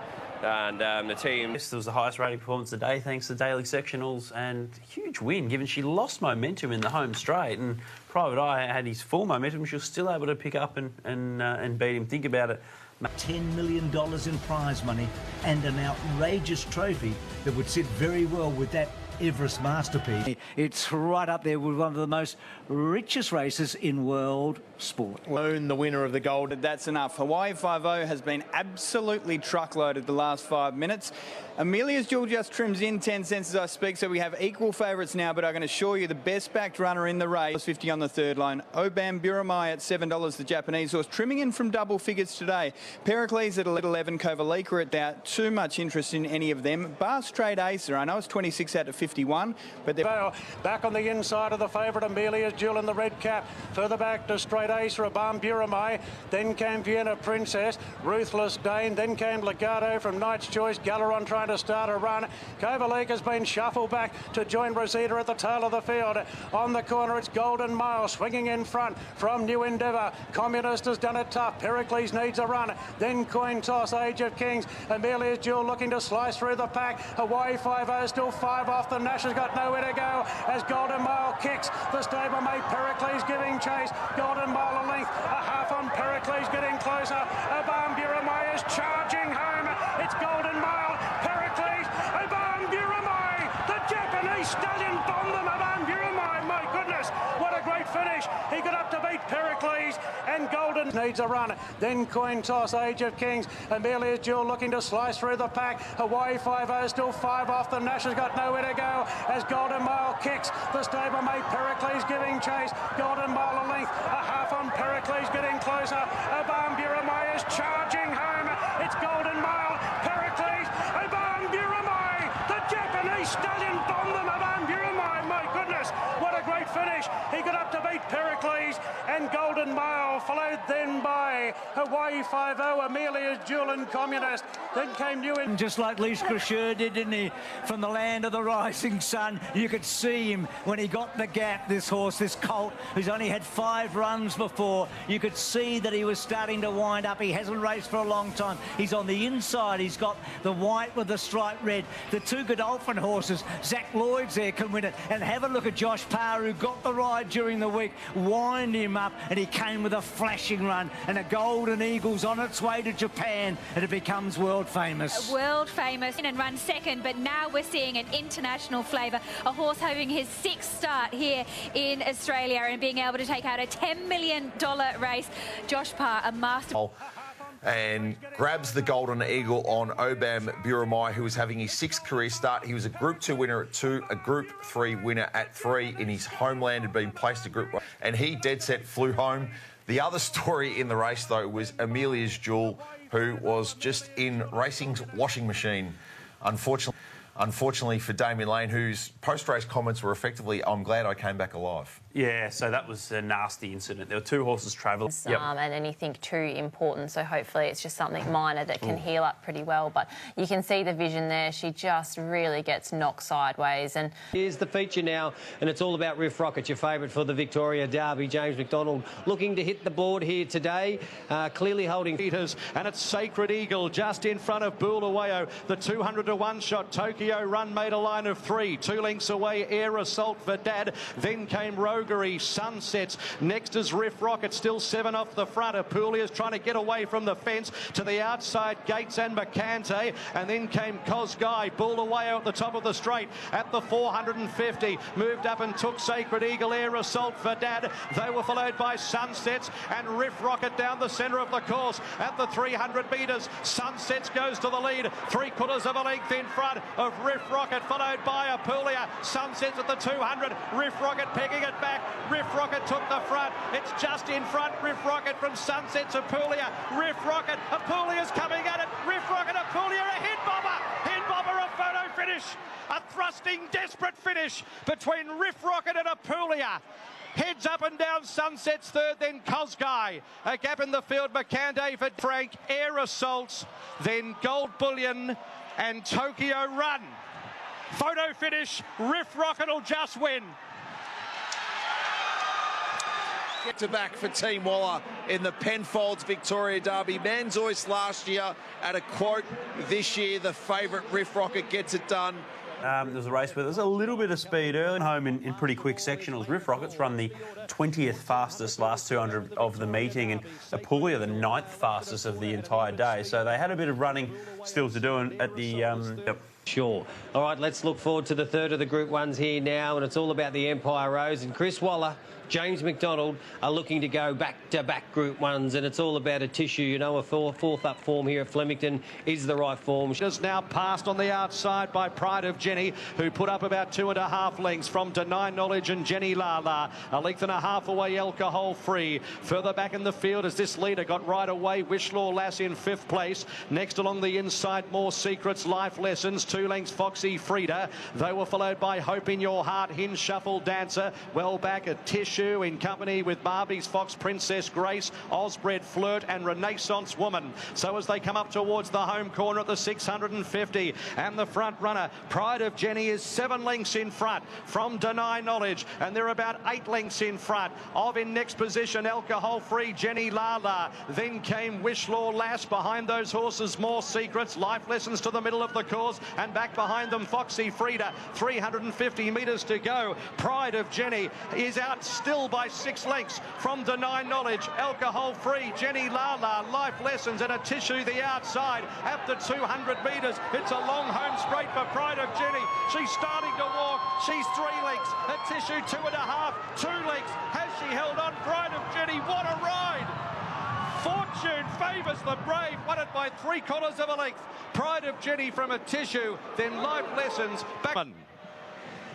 And the team... This was the highest rating performance today, thanks to daily sectionals, and huge win, given she lost momentum in the home straight, and Private Eye had his full momentum. She was still able to pick up and beat him. Think about it. $10 million in prize money and an outrageous trophy that would sit very well with that Everest masterpiece. It's right up there with one of the most richest races in world sport. Own the winner of the gold. That's enough. Hawaii 5-0 has been absolutely truckloaded the last 5 minutes. Amelia's Jewel just trims in 10 cents as I speak, so we have equal favourites now, but I can assure you the best backed runner in the race, 50 on the third line. Obam Buramai at $7, the Japanese horse, trimming in from double figures today. Pericles at 11, Kovalika at that. Too much interest in any of them. Bar Straight Acer, I know it's 26 out of 51, but they're... Back on the inside of the favourite, Amelia's Jewel in the red cap. Further back to Straight Acer, Obam Buramai. Then came Vienna Princess, Ruthless Dane. Then came Legato from Knight's Choice. Galeron trying to start a run. Kovalika's been shuffled back to join Rosita at the tail of the field. On the corner, it's Golden Mile swinging in front from New Endeavour. Communist has done it tough. Pericles needs a run. Then Coin Toss, Age of Kings. Amelia's Jewel looking to slice through the pack. Hawaii 5-0 still 5 off. The Nash has got nowhere to go as Golden Mile kicks. The stablemate Pericles giving chase. Golden Mile a length. A half on Pericles getting closer. Obam Buramai is charging home. It's Golden Mile. Pericles. Obam Buramai. The Japanese stallion bombed them. Obam Buramai. My goodness. What a great finish. He got up to beat Pericles, and Golden needs a run. Then Coin Toss, Age of Kings. Amelia's Jewel looking to slice through the pack. Hawaii 5-0 still 5 off. The Nash has got nowhere to go as Golden Mile kicks. The stablemate Pericles giving chase. Golden Mile a length. A half on Pericles getting closer. Obam Buramai is charging home. It's Golden Mile. Pericles. Obam Buramai. The Japanese stallion bombed them. Obam Buramai. My goodness. What a great finish. He got up to beat Pericles, and Golden Mile followed then by away. Hawaii 5-0, Amelia's Jewel and Communist. Then came New In. Just like Lise Crusher did, didn't he? From the land of the rising sun, you could see him when he got the gap, this horse, this colt, who's only had 5 runs before. You could see that he was starting to wind up. He hasn't raced for a long time. He's on the inside. He's got the white with the striped red. The 2 Godolphin horses, Zach Lloyd's there, can win it. And have a look at Josh Parr, who got the ride during the week, wind him up, and he came with a flashing run. And a Golden Eagle's on its way to Japan, and it becomes world famous. World famous and run second, but now we're seeing an international flavour. A horse having his 6th start here in Australia and being able to take out a $10 million race. Josh Parr, a master. And grabs the Golden Eagle on Obam Buramai, who was having his 6th career start. He was a Group 2 winner at 2, a Group 3 winner at 3 in his homeland, had been placed a Group 1, and he dead set flew home. The other story in the race, though, was Amelia's Jewel, who was just in racing's washing machine. Unfortunately for Damien Lane, whose post-race comments were effectively, "I'm glad I came back alive." Yeah, so that was a nasty incident. There were 2 horses travelling. And anything too important, so hopefully it's just something minor that can heal up pretty well. But you can see the vision there. She just really gets knocked sideways. And here's the feature now, and it's all about Riff Rocket, your favourite for the Victoria Derby. James McDonald looking to hit the board here today, clearly holding meters, and it's Sacred Eagle just in front of Bulawayo. The 200 to 1 shot Tokyo Run made a line of 3. 2 lengths away, Air Assault for Dad. Then came Roguery, Sunsets. Next is Riff Rocket, still 7 off the front. Apulia's trying to get away from the fence to the outside, Gates and McCante. And then came Cosguy, Bulawayo at the top of the straight at the 450. Moved up and took Sacred Eagle, Air Assault for Dad. They were followed by Sunsets and Riff Rocket down the centre of the course at the 300 metres. Sunsets goes to the lead, 3/4 of a length in front of Riff Rocket, followed by Apulia. Sunsets at the 200, Riff Rocket pegging it back. Riff Rocket took the front. It's just in front, Riff Rocket from Sunsets, Apulia. Riff Rocket, Apulia's coming at it. Riff Rocket, Apulia, a head bobber, a photo finish. A thrusting, desperate finish between Riff Rocket and Apulia. Heads up and down, Sunsets third, then Cosguy. A gap in the field, McCante for Frank, Air Assaults, then Gold Bullion and Tokyo Run. Photo finish, Riff Rocket will just win. Get to back for Team Waller in the Penfolds Victoria Derby. Manzoice last year at a quote. This year, the favourite Riff Rocket gets it done. There was a race where there was a little bit of speed early home in pretty quick sectionals. Riff Rockets run the 20th fastest last 200 of the meeting, and Apulia the 9th fastest of the entire day. So they had a bit of running still to do at the... Sure. All right, let's look forward to the third of the Group 1s here now, and it's all about the Empire Rose. And Chris Waller, James McDonald are looking to go back-to-back Group 1s, and it's all about a tissue. You know, a fourth up form here at Flemington is the right form. She's now passed on the outside by Pride of Jenny, who put up about 2.5 lengths from Deny Knowledge and Jenny Lala. A length and a half away, Alcohol Free. Further back in the field as this leader got right away, Wishlaw Lass in 5th place. Next along the inside, More Secrets, Life Lessons. 2 lengths, Foxy Frida. They were followed by Hope in Your Heart, Hinge Shuffle Dancer. Well back at Tissue in company with Barbie's Fox, Princess Grace, Osbred Flirt and Renaissance Woman. So as they come up towards the home corner at the 650, and the front runner, Pride of Jenny, is 7 lengths in front from Deny Knowledge, and they're about 8 lengths in front of, in next position, Alcohol Free, Jenny Lala. Then came Wishlaw Lass. Behind those horses, More Secrets, Life Lessons to the middle of the course, and back behind them, Foxy Frida. 350 metres to go. Pride of Jenny is out still by 6 lengths from Deny Knowledge, Alcohol Free, Jenny Lala, Life Lessons, and a Tissue the outside at the 200 metres. It's a long home straight for Pride of Jenny. She's starting to walk. She's 3 lengths. A Tissue 2.5, 2 lengths. Has she held on? Pride of Jenny, what a ride! Fortune favours the brave, won it by 3/4 of a length. Pride of Jenny from a Tissue, then Life Lessons back.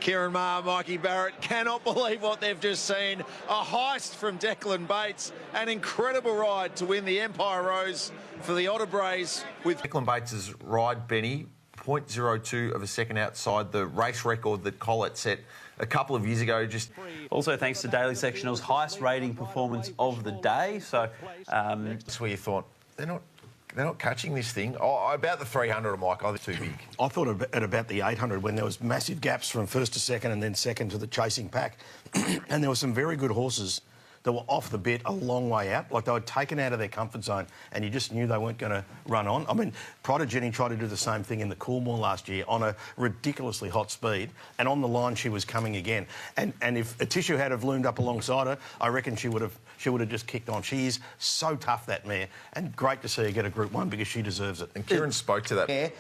Kieran Maher, Mikey Barrett cannot believe what they've just seen. A heist from Declan Bates. An incredible ride to win the Empire Rose for the Otter Brays. With Declan Bates' ride, Benny, .02 of a second outside the race record that Collett set a couple of years ago. Also thanks to Daily Sectional's highest rating performance of the day. So that's where you thought they're not catching this thing. Oh, about the 300, Mike. I think too big. I thought at about the 800 when there was massive gaps from first to second and then second to the chasing pack. And there were some very good horses that were off the bit a long way out. Like they were taken out of their comfort zone and you just knew they weren't going to run on. I mean, Prodigy tried to do the same thing in the Coolmore last year on a ridiculously hot speed, and on the line she was coming again. And if Atishu had have loomed up alongside her, I reckon she would have just kicked on. She is so tough, that mare, and great to see her get a Group 1 because she deserves it. And Kieran spoke to that.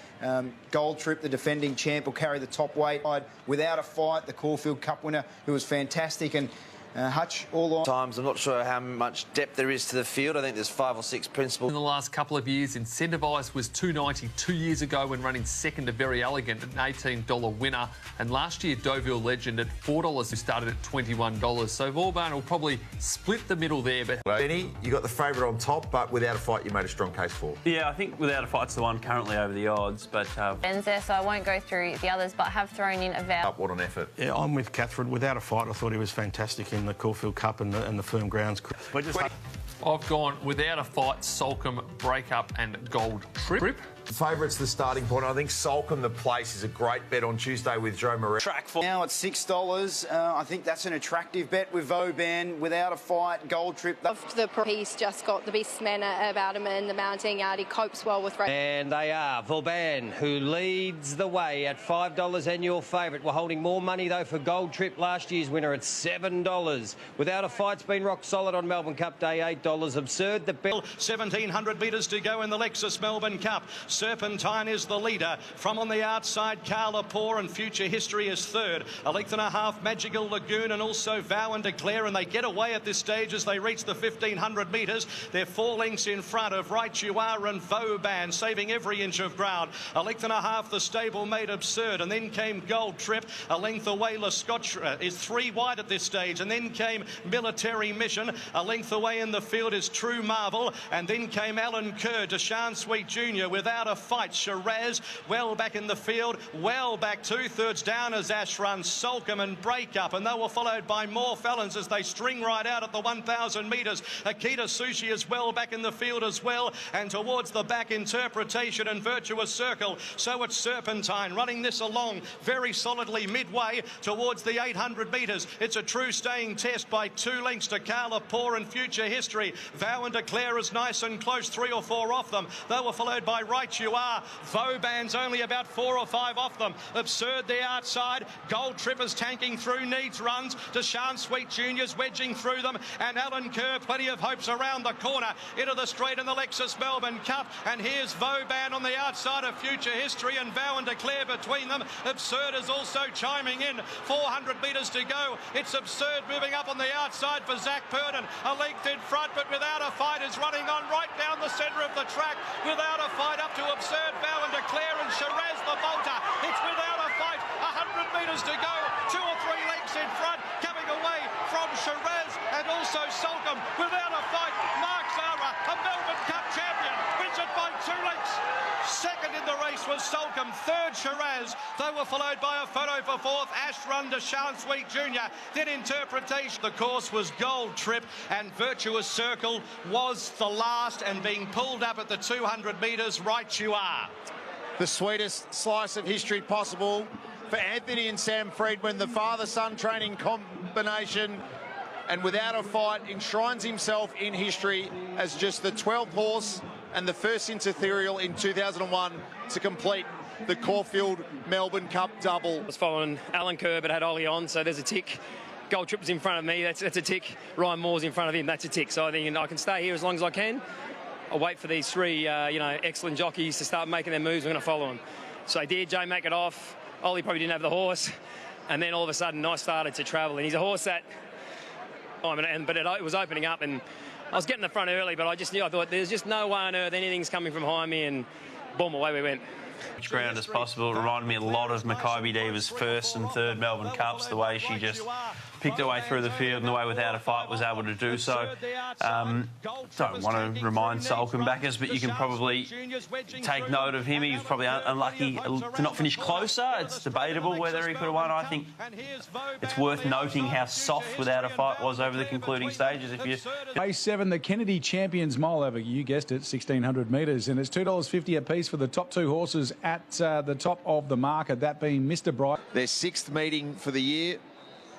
Gold Trip, the defending champ, will carry the top weight. Without a fight, the Caulfield Cup winner, who was fantastic. And Hutch, all on. Times, I'm not sure how much depth there is to the field. I think there's 5 or 6 principals. In the last couple of years, Incentivised was $2.90 2 years ago when running second to Very Elegant, an $18 winner. And last year, Deauville Legend at $4, who started at $21. So Vauban will probably split the middle there. But Benny, you got the favourite on top, but without a fight, you made a strong case for. Yeah, I think Without a Fight's the one currently over the odds, but Ben's there, so I won't go through the others, but have thrown in a vow. What an effort. Yeah, I'm with Catherine. Without a fight, I thought he was fantastic in the Caulfield Cup and the firm grounds. I've gone Without a Fight, Soulcombe, Breakup and Gold Trip. Favourite's the starting point. I think Soulcombe, the place, is a great bet on Tuesday with Joe Moret. Now at $6. I think that's an attractive bet with Vauban, Without a Fight, Gold Trip. The piece just got the best manner about him in the mounting yard. He copes well with race. And they are Vauban, who leads the way at $5 and your favourite. We're holding more money, though, for Gold Trip, last year's winner, at $7. Without a Fight's been rock solid on Melbourne Cup Day, $8. Absurd, the bet. 1,700 metres to go in the Lexus Melbourne Cup. Serpentine is the leader. From on the outside, Carla Poor, and Future History is third. A length and a half, Magical Lagoon, and also Vow and Declare, and they get away at this stage as they reach the 1,500 metres. They're 4 lengths in front of Right You Are and Vauban, saving every inch of ground. A length and a half, the stablemate Absurd, and then came Gold Trip. A length away, La Scotch is 3 wide at this stage, and then came Military Mission. A length away in the field is True Marvel, and then came Alan Kerr, Deshaun Sweet Jr. Without a Fight. Shiraz well back in the field, well back 2/3 down as Ash runs. Soulcombe and Breakup, and they were followed by more Fallons as they string right out at the 1,000 metres. Akita Sushi is well back in the field as well, and towards the back, Interpretation and Virtuous Circle. So it's Serpentine running this along very solidly midway towards the 800 metres. It's a true staying test by 2 lengths to Carla Poor and Future History. Vow and Declare is nice and close, 3 or 4 off them. They were followed by Right You Are. Vauban's only about 4 or 5 off them. Absurd the outside. Gold Trip is tanking through, needs runs. Deshaun Sweet Jr.'s wedging through them, and Alan Kerr, plenty of hopes around the corner into the straight in the Lexus Melbourne Cup. And here's Vauban on the outside of Future History, and Vow and Declare between them. Absurd is also chiming in. 400 metres to go. It's Absurd moving up on the outside for Zach Purden. A length in front, but Without a Fight is running on right down the centre of the track. Without a Fight up to Absurd, Vow and Declare, and Shiraz the bolter. It's Without a Fight. 100 metres to go. 2 or 3 lengths in front, coming away from Shiraz and also Soulcombe. Without a Fight, Mark Zara, a Melbourne Cup champion, wins it by 2 lengths. Second in the race was Soulcombe, third Shiraz. They were followed by a photo for fourth, Ash Run to Deshaun Sweet Jr. Then Interpretation. The course was Gold Trip, and Virtuous Circle was the last, and being pulled up at the 200 metres, Right You Are. The sweetest slice of history possible for Anthony and Sam Friedman, the father-son training combination, and Without a Fight enshrines himself in history as just the 12th horse and the first Ethereal in 2001 to complete the Caulfield Melbourne Cup double. I was following Alan Kerr but had Ollie on, so there's a tick. Gold Trip was in front of me, that's a tick. Ryan Moore's in front of him, that's a tick. So I think I can stay here as long as I can. I'll wait for these 3, excellent jockeys to start making their moves. I'm going to follow them. So I did. Jay make it off. Ollie probably didn't have the horse. And then all of a sudden, I started to travel. And he's a horse that... it was opening up, and I was getting the front early, but I thought there's just no way on earth anything's coming from behind me, and boom, away we went. much ground as possible. It reminded me a lot of Makybe Diva's first and third Melbourne Cups, the way she just picked her way through the field and the way Without a Fight was able to do so. Don't want to remind Sulkin backers, but you can probably take note of him. He was probably unlucky to not finish closer. It's debatable whether he could have won. I think it's worth noting how soft Without a Fight was over the concluding stages. If you Race 7, the Kennedy Champions Mile over, you guessed it, 1,600 metres, and it's $2.50 a piece for the top two horses at the top of the market, that being Mr. Bright. Their sixth meeting for the year.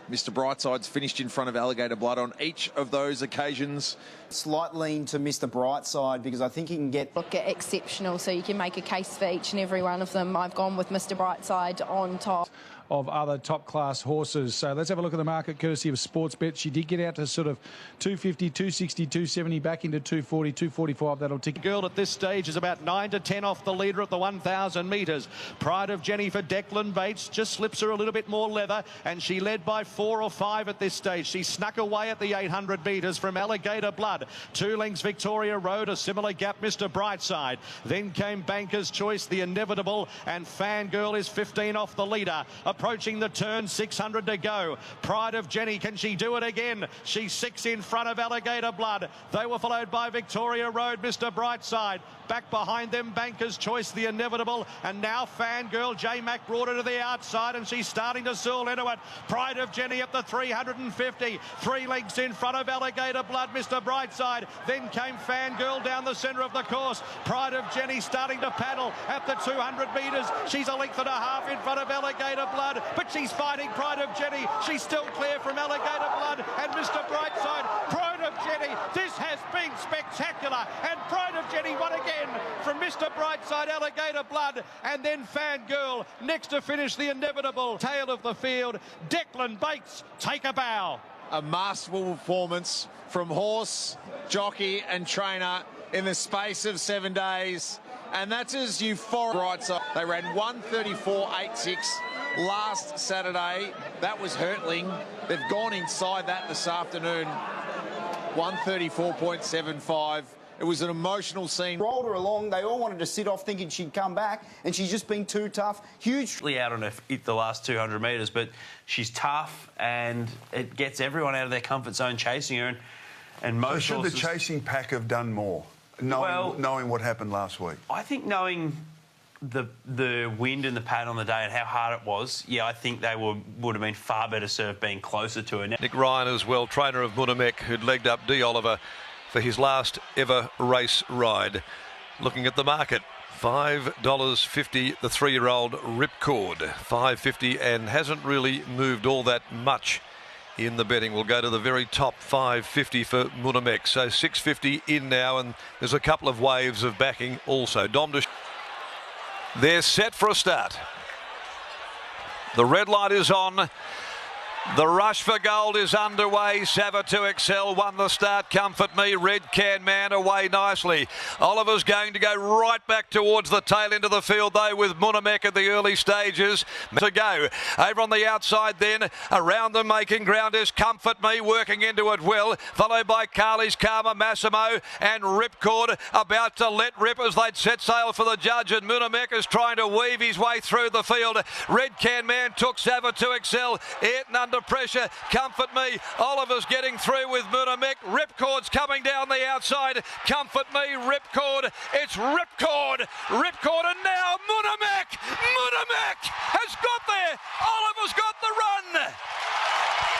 Mr. Brightside's finished in front of Alligator Blood on each of those occasions. Slight lean to Mr. Brightside because I think he can get... Look at exceptional, so you can make a case for each and every one of them. I've gone with Mr. Brightside on top. Of other top-class horses. So let's have a look at the market courtesy of Sportsbet. She did get out to sort of 250, 260, 270, back into 240, 245. That'll tick. Girl at this stage is about 9 to 10 off the leader at the 1,000 metres. Pride of Jenny for Declan Bates just slips her a little bit more leather, and she led by 4 or 5 at this stage. She snuck away at the 800 metres from Alligator Blood. 2 lengths Victoria Road, a similar gap Mr. Brightside. Then came Banker's Choice, the Inevitable, and Fangirl is 15 off the leader. Approaching the turn, 600 to go. Pride of Jenny, can she do it again? She's 6 in front of Alligator Blood. They were followed by Victoria Road, Mr. Brightside. Back behind them, Banker's Choice, the Inevitable, and now Fangirl. J Mac brought her to the outside, and she's starting to soar into it. Pride of Jenny up the 350. 3 lengths in front of Alligator Blood, Mr. Brightside. Then came Fangirl down the centre of the course. Pride of Jenny starting to paddle at the 200 metres. She's a length and a half in front of Alligator Blood, but she's fighting Pride of Jenny. She's still clear from Alligator Blood and Mr. Brightside. Pride of Jenny, this has been spectacular, and Pride of Jenny won again from Mr. Brightside, Alligator Blood, and then Fangirl next to finish the Inevitable. Tail of the field, Declan Bates, take a bow. A masterful performance from horse, jockey and trainer in the space of 7 days, and that's as euphoric. Brightside, they ran 1:34.86 last Saturday. That was hurtling. They've gone inside that this afternoon, 1:34.75. It was an emotional scene. Rolled her along. They all wanted to sit off thinking she'd come back, and she's just been too tough. Hugely out on her feet the last 200 metres, but she's tough, and it gets everyone out of their comfort zone chasing her. And most should horses... the chasing pack have done more, knowing what happened last week? I think knowing the wind and the pad on the day and how hard it was, yeah, I think they would have been far better served being closer to her. Nick Ryan as well, trainer of Munamek, who'd legged up D. Oliver for his last ever race ride. Looking at the market, $5.50 the 3-year-old Ripcord, $5.50, and hasn't really moved all that much in the betting. We'll go to the very top, $5.50 for Munamek. So $6.50 in now, and there's a couple of waves of backing also. They're set for a start. The red light is on. The rush for gold is underway. Savatu Excel won the start. Comfort Me, Red Can Man away nicely. Oliver's going to go right back towards the tail end of the field though, with Munamek at the early stages. To go over on the outside then, around them making ground is Comfort Me, working into it well, followed by Carly's Karma, Massimo and Ripcord about to let rip as they'd set sail for the judge, and Munamek is trying to weave his way through the field. Red Can Man took Savatu Excel, Ayrton under pressure. Comfort Me, Oliver's getting through with Munamek. Ripcord's coming down the outside. Comfort Me, Ripcord. It's Ripcord, and now Munamek has got there. Oliver's got the run.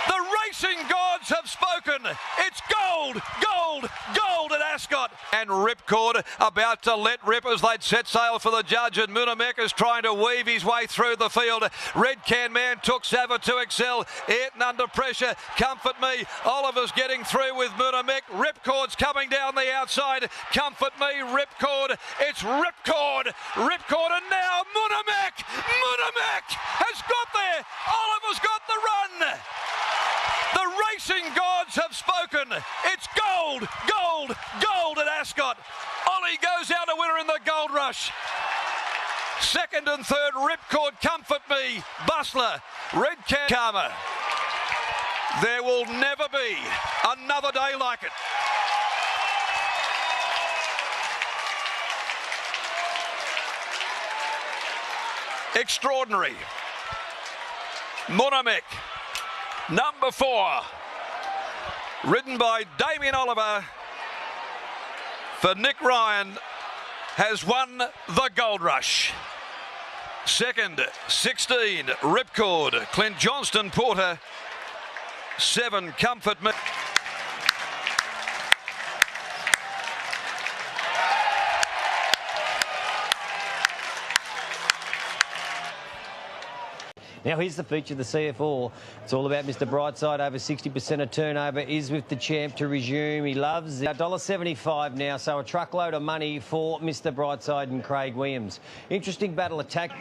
The racing gods have spoken. It's gold at Ascot. And Ripcord about to let rip as they'd set sail for the judge, and Munamek is trying to weave his way through the field. Red Can Man took Savatu Excel, Ayrton under pressure. Comfort Me, Oliver's getting through with Munamek. Ripcord's coming down the outside. Comfort Me, Ripcord. It's Ripcord, and now Munamek has got there. Oliver's got the run. The racing gods have spoken. It's gold at Ascot. Ollie goes out a winner in the Gold Rush. Second and third, Ripcord, Comfort Me, Bustler, Red Can Karma. There will never be another day like it. Extraordinary. Munamek, number 4, ridden by Damien Oliver for Nick Ryan, has won the Gold Rush. Second, 16, Ripcord, Clint Johnston Porter, 7, Comfort Me. Now here's the feature of the CF4. It's all about Mr. Brightside. Over 60% of turnover is with the champ to resume. He loves it. $1.75 now, so a truckload of money for Mr. Brightside and Craig Williams. Interesting battle attack.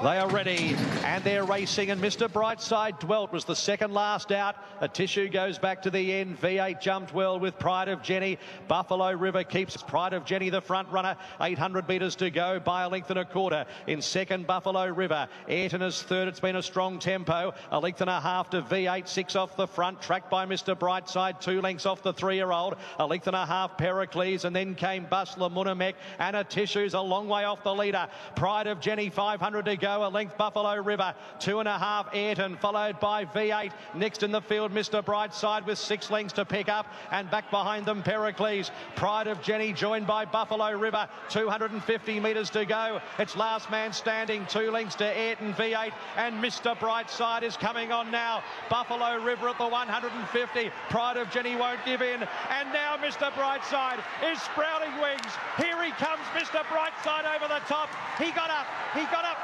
They are ready and they're racing, and Mr. Brightside Dwelt was the second last out. A tissue goes back to the end. V8 jumped well with Pride of Jenny. Buffalo River keeps Pride of Jenny the front runner. 800 metres to go by a length and a quarter. In second, Buffalo River. Ayrton is third. It's been a strong tempo. A length and a half to V8. 6 off the front, tracked by Mr. Brightside. 2 lengths off the 3-year-old. A length and a half, Pericles, and then came Bustler Munamek, and a tissue's a long way off the leader. Pride of Jenny, 500 to go. A length, Buffalo River. 2.5, Ayrton, followed by V8. Next in the field, Mr. Brightside with 6 lengths to pick up, and back behind them, Pericles. Pride of Jenny joined by Buffalo River. 250 metres to go. It's last man standing. 2 lengths to Ayrton, V8, and Mr. Brightside is coming on now. Buffalo River at the 150. Pride of Jenny won't give in, and now Mr. Brightside is sprouting wings. Here he comes, Mr. Brightside over the top. He got up,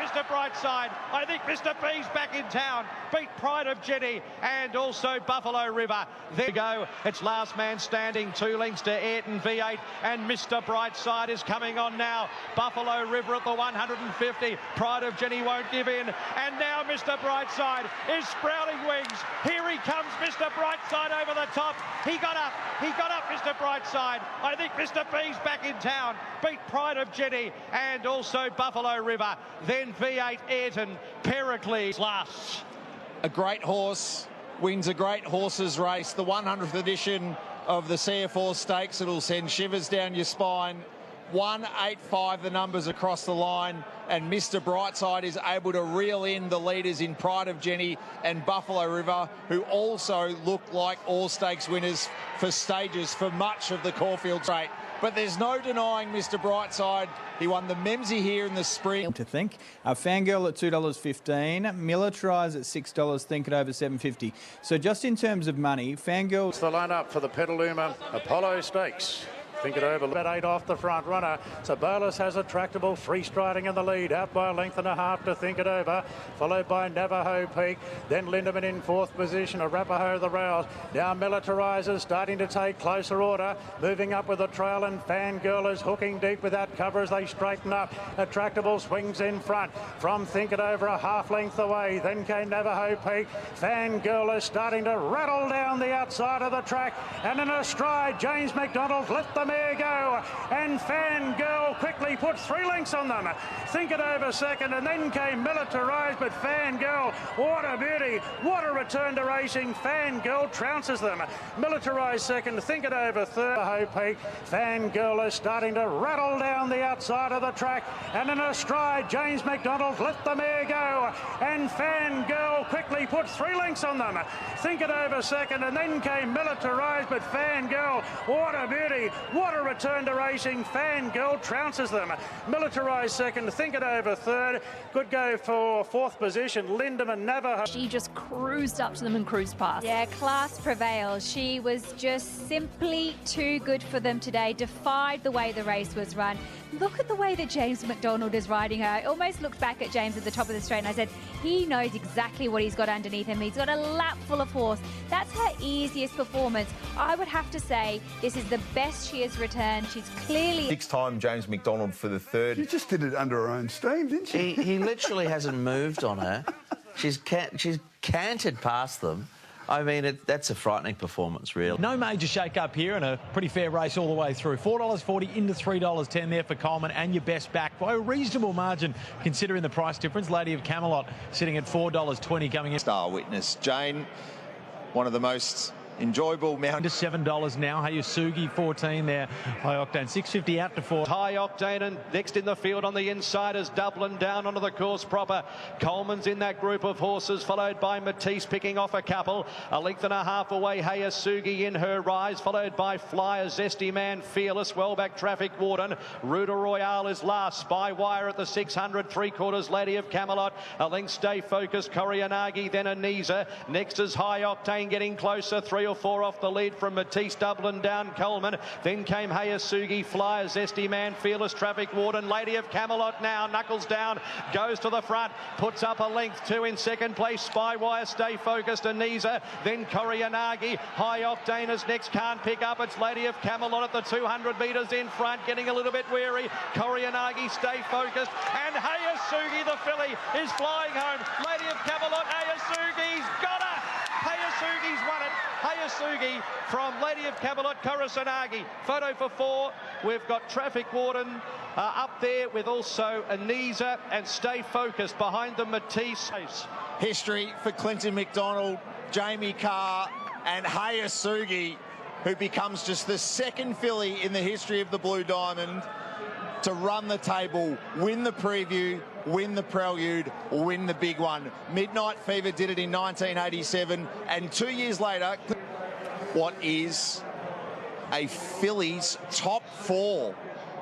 Mr. Brightside. I think Mr. B's back in town. Beat Pride of Jenny and also Buffalo River. There we go. It's last man standing. 2 lengths to Ayrton, V8, and Mr. Brightside is coming on now. Buffalo River at the 150. Pride of Jenny won't give in, and now Mr. Brightside is sprouting wings. Here he comes, Mr. Brightside over the top. He got up, Mr. Brightside. I think Mr. B's back in town. Beat Pride of Jenny and also Buffalo River. Then V8, Ayrton, Pericles lasts. A great horse wins a great horses race. The 100th edition of the CF4 Stakes. It'll send shivers down your spine. 185 the numbers across the line, and Mr. Brightside is able to reel in the leaders in Pride of Jenny and Buffalo River, who also look like all stakes winners for stages for much of the Caulfield Straight. But there's no denying Mr. Brightside. He won the Memsey here in the spring. To think. Fangirl at $2.15, Militarise at $6, Think It Over $7.50. So just in terms of money, Fangirl... It's the line-up for the Petaluma Apollo Stakes. Think It Over, about 8 off the front runner. So Bolus has a tractable, free striding in the lead, out by a length and a half to Think It Over, followed by Navajo Peak, then Lindemann in 4th position, Arapaho the Rouse. Now Militarizer starting to take closer order, moving up with a trail, and Fangirl is hooking deep without cover as they straighten up. Attractable swings in front from Think It Over, a half length away, then came Navajo Peak. Fangirl is starting to rattle down the outside of the track, and in a stride, James McDonald let the mare go, and Fangirl quickly put 3 lengths on them. Think It Over second, and then came Militarise, but Fangirl, what a beauty, what a return to racing. Fangirl trounces them. Militarise second, Think It Over third. Hope Peak. Fangirl is starting to rattle down the outside of the track, and in a stride, James McDonald let the mare go, and Fangirl quickly put 3 lengths on them. Think It Over second, and then came Militarise, but Fangirl, what a beauty, what a return to racing. Fangirl trounces them. Militarise second, Think It Over third. Good go for 4th position, Lindemann Navajo. She just cruised up to them and cruised past. Yeah, class prevails. She was just simply too good for them today, defied the way the race was run. Look at the way that James McDonald is riding her. I almost looked back at James at the top of the straight and I said, he knows exactly what he's got underneath him. He's got a lap full of horse. That's her easiest performance. I would have to say this is the best she has returned. She's clearly... 6-time James McDonald for the 3rd. She just did it under her own steam, didn't she? He literally hasn't moved on her. She's cantered past them. I mean, that's a frightening performance, really. No major shake-up here and a pretty fair race all the way through. $4.40 into $3.10 there for Coleman, and your best back by a reasonable margin considering the price difference. Lady of Camelot sitting at $4.20 coming in. Star Witness. Jane, one of the most enjoyable mount. To $7 now. Hayasugi 14 there. High Octane 650 out to 4. High Octane, and next in the field on the inside is Dublin down onto the course proper. Coleman's in that group of horses, followed by Matisse picking off a couple. A length and a half away, Hayasugi in her rise, followed by Flyer, Zesty Man, Fearless, well back Traffic Warden. Ruta Royale is last. Spy Wire at the 600, 3/4 Lady of Camelot. A length Stay Focused, Corianagi, then Anisa. Next is High Octane getting closer, 3 or 4 off the lead from Matisse, Dublin down, Coleman. Then came Hayasugi, Flyer, Zesty Man, Fearless, Traffic Warden. Lady of Camelot now, knuckles down, goes to the front, puts up a length. 2 in second place, Spy Wire, Stay Focused, Anisa. Then Corianagi. High Octane is next, can't pick up. It's Lady of Camelot at the 200 metres in front, getting a little bit weary. Corianagi, Stay Focused, and Hayasugi, the filly, is flying home. Lady of Camelot, Hayasugi's got her! Hayasugi's won it. Hayasugi from Lady of Camelot, Corianagi. Photo for 4. We've got Traffic Warden up there with also Anisa and Stay Focused behind the Matisse. History for Clinton McDonald, Jamie Carr and Hayasugi, who becomes just the second filly in the history of the Blue Diamond to run the table, win the preview, win the prelude, win the big one. Midnight Fever did it in 1987, and 2 years later, what is a filly's top 4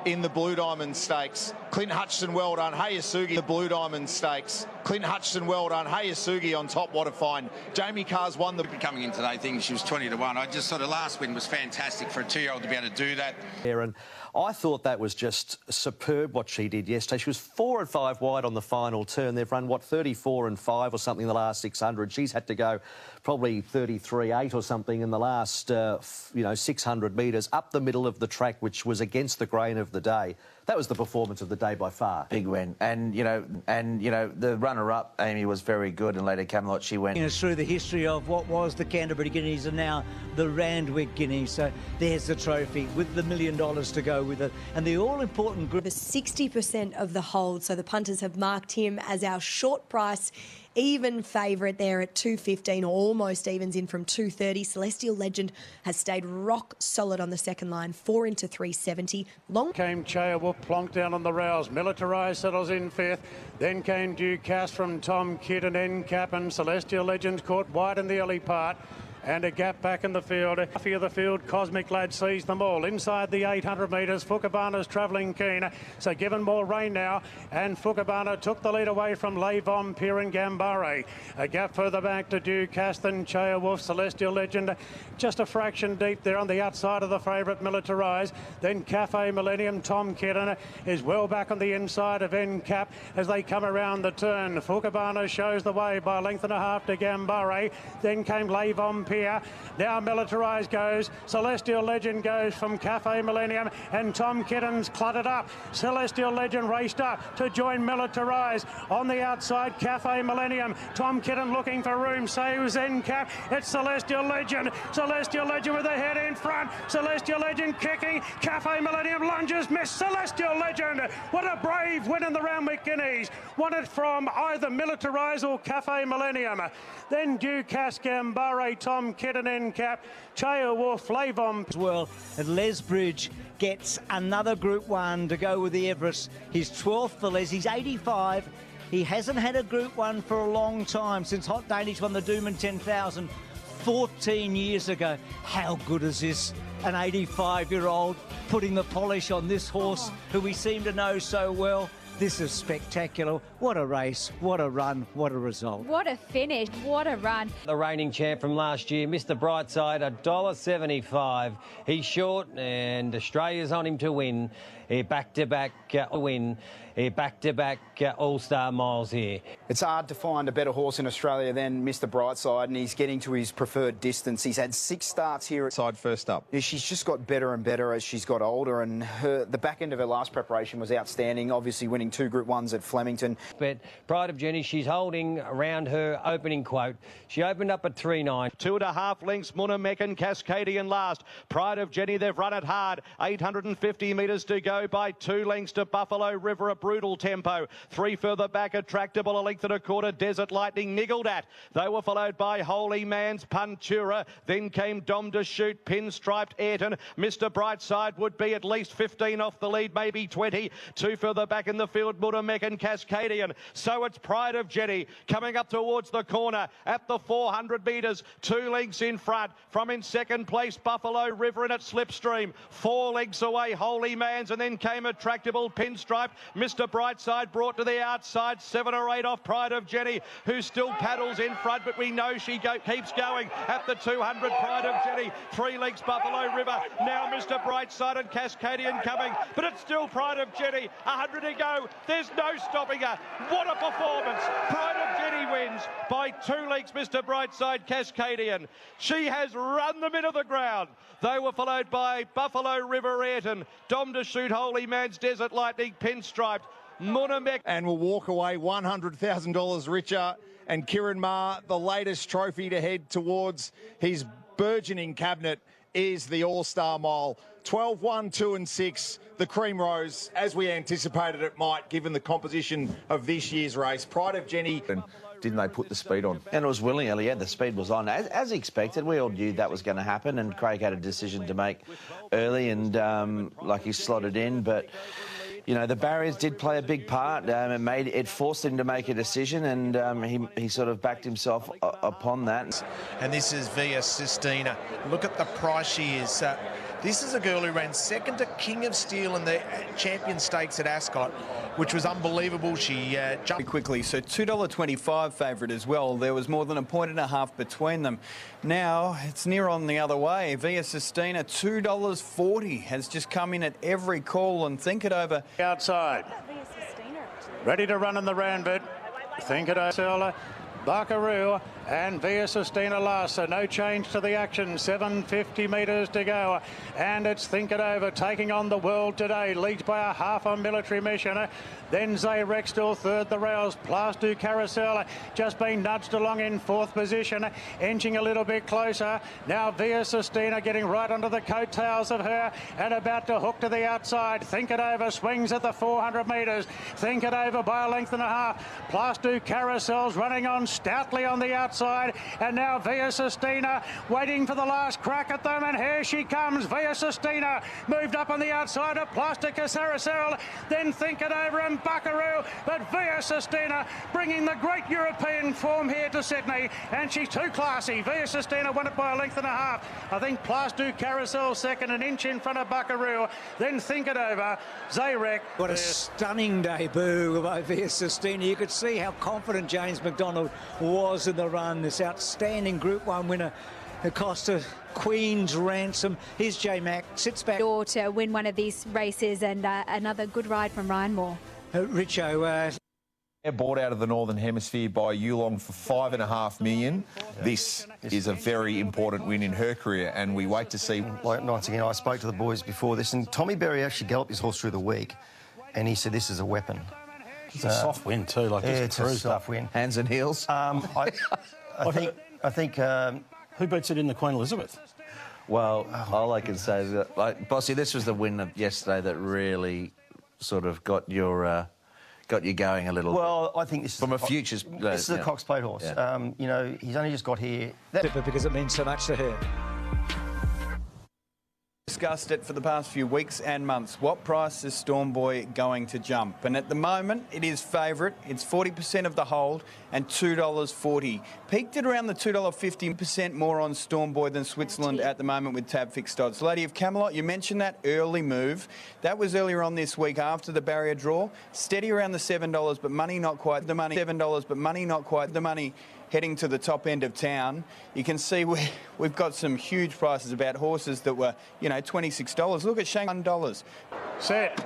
in the Blue Diamond Stakes. Clint Hutchison, well done. Hayasugi, the Blue Diamond Stakes. Clint Hutchison, well done. Hayasugi on top, what a find. Jamie Carr's won the... Coming in today, thinking she was 20 to 1. I just thought the last win was fantastic for a 2-year-old to be able to do that. And I thought that was just superb what she did yesterday. She was 4 and 5 wide on the final turn. They've run, what, 34 and 5 or something in the last 600. She's had to go probably 33-8 or something in the last, 600 metres up the middle of the track, which was against the grain of the day. That was the performance of the day by far. Big win. And the runner-up, Amy, was very good, and later Camelot, she went... Us through the history of what was the Canterbury Guineas and now the Randwick Guineas. So there's the trophy with the $1 million to go with it. And the all-important group... 60% of the hold, so the punters have marked him as our short price even favourite there at 2.15, or almost evens in from 2.30. Celestial Legend has stayed rock solid on the second line, 4 into 3.70. Long came Chaya Wolf plonked down on the rails. Militarised settles in 5th. Then came Ducasse from Tom Kidd and NCAP, and Celestial Legend caught wide in the early part. And a gap back in the field. Half of the field, Cosmic Lad sees them all. Inside the 800 metres, Fukabana's travelling keen. So given more rain now, and Fukabana took the lead away from Levon, Pier and Gambare. A gap further back to Ducasse, then Chaya Wolf, Celestial Legend. Just a fraction deep there on the outside of the favourite, Militarised. Then Cafe Millennium, Tom Kidden is well back on the inside of NCAP as they come around the turn. Fukabana shows the way by a length and a half to Gambare. Then came Levon, Pier. Now Militarised goes. Celestial Legend goes from Cafe Millennium, and Tom Kidden's cluttered up. Celestial Legend raced up to join Militarised. On the outside, Cafe Millennium. Tom Kidden looking for room. Saves NCAP. It's Celestial Legend. Celestial Legend with a head in front. Celestial Legend kicking. Cafe Millennium lunges, miss. Celestial Legend. What a brave win in the Randwick Guineas. Won it from either Militarised or Cafe Millennium. Then Ducasse, Gambare, Tom Kidden, NCAP, Chaya Wolf, Levon. As well, and Lesbridge gets another Group 1 to go with the Everest. His 12th for Les. He's 85. He hasn't had a Group 1 for a long time, since Hot Danish won the Doomben 10,000 14 years ago. How good is this? An 85-year-old putting the polish on this horse who we seem to know so well. This is spectacular. What a race, what a run, what a result. What a finish, what a run. The reigning champ from last year, Mr. Brightside, $1.75. He's short and Australia's on him to win. A back-to-back win. A back-to-back All-Star miles here. It's hard to find a better horse in Australia than Mr. Brightside, and he's getting to his preferred distance. He's had 6 starts here. Side first up. Yeah, she's just got better and better as she's got older, and the back end of her last preparation was outstanding, obviously winning 2 Group 1s at Flemington. But Pride of Jenny, she's holding around her opening quote. She opened up at 3.9. 2.5 lengths, Munna Meccan, Cascadian last. Pride of Jenny, they've run it hard. 850 metres to go. go by 2 lengths to Buffalo River, a brutal tempo. 3 further back, Attractable, a length and a quarter. Desert Lightning niggled at. They were followed by Holy Man's Puntura. Then came Dom to Shoot, Pinstriped Ayrton. Mr. Brightside would be at least 15 off the lead, maybe 20. 2 further back in the field, Mudamek and Cascadian. So it's Pride of Jenny coming up towards the corner at the 400 metres. 2 lengths in front. From in second place, Buffalo River in its slipstream. 4 lengths away, Holy Man's, and then came Attractable, Pinstripe. Mr. Brightside brought to the outside. 7 or 8 off Pride of Jenny, who still paddles in front, but we know she keeps going at the 200. Pride of Jenny, 3 lengths Buffalo River. Now Mr. Brightside and Cascadian coming, but it's still Pride of Jenny. 100 to go. There's no stopping her. What a performance. Pride of Jenny wins by 2 lengths, Mr. Brightside, Cascadian. She has run them into the ground. They were followed by Buffalo River, Ayrton, Dom to Shoot, Holy Man's, Desert Lightning, Pinstriped, Munamek. And will walk away $100,000 richer. And Kieran Maher, the latest trophy to head towards his burgeoning cabinet is the All-Star Mile. 12, 1, 2 and 6. The Cream Rose, as we anticipated it might, given the composition of this year's race. Pride of Jenny. Didn't they put the speed on? And it was willingly, yeah, the speed was on. As expected, we all knew that was going to happen, and Craig had a decision to make early, and like he slotted in, but you know, the barriers did play a big part. It forced him to make a decision, and he sort of backed himself upon that. And this is Via Sistina. Look at the price she is. This is a girl who ran second to King of Steel in the Champion Stakes at Ascot, which was unbelievable. She jumped quickly. So $2.25 favourite as well. There was more than 1.5 points between them. Now it's near on the other way. Via Sistina, $2.40 has just come in at every call, and think it over. Outside. Ready to run in the round bit. Think it over. Buckaroo and Via Sistina last, so no change to the action. 750 metres to go, and it's Think It Over taking on the World Today, leads by a half a Military Mission. Then Zayrek still third, the rails. Place du Carousel just being nudged along in 4th position, inching a little bit closer. Now Via Sistina getting right onto the coattails of her and about to hook to the outside. Think It Over swings at the 400 metres. Think It Over by a length and a half. Place du Carousel's running on stoutly on the outside, and now Via Sistina waiting for the last crack at them, and here she comes. Via Sistina moved up on the outside of Place du Carousel, then Think It Over and Buckaroo, but Via Sistina bringing the great European form here to Sydney, and she's too classy. Via Sistina won it by a length and a half. I think Place du Carousel second, an inch in front of Buckaroo, then Think It Over. Zayrek. What a stunning debut by Via Sistina. You could see how confident James McDonald was in the run. This outstanding Group 1 winner, Acosta, Queen's Ransom. Here's J Mac, sits back. To win one of these races, and another good ride from Ryan Moore. Richo, bought out of the Northern Hemisphere by Yulong for $5.5 million. This is a very important win in her career, and we wait to see. Like once again, I spoke to the boys before this, and Tommy Berry actually galloped his horse through the week, and he said this is a weapon. It's a soft win too, like it's a soft win. Hands and heels. I think. Who beats it in the Queen Elizabeth? Well, all I can say is that, like, Bossy, this was the win of yesterday that really sort of got you going a little. Well, I think this is from a futures. This is a Cox Plate horse. Yeah. You know, he's only just got here. Because it means so much to her. Discussed it for the past few weeks and months. What price is Storm Boy going to jump? And at the moment, it is favourite. It's 40% of the hold and $2.40. Peaked at around the $2.50% more on Storm Boy than Switzerland at the moment with tab fixed odds. Lady of Camelot, you mentioned that early move. That was earlier on this week after the barrier draw. Steady around the $7, but money not quite the money. $7, but money not quite the money. Heading to the top end of town, you can see we've got some huge prices about horses that were, you know, $26. Look at Shanghai, $1. Set.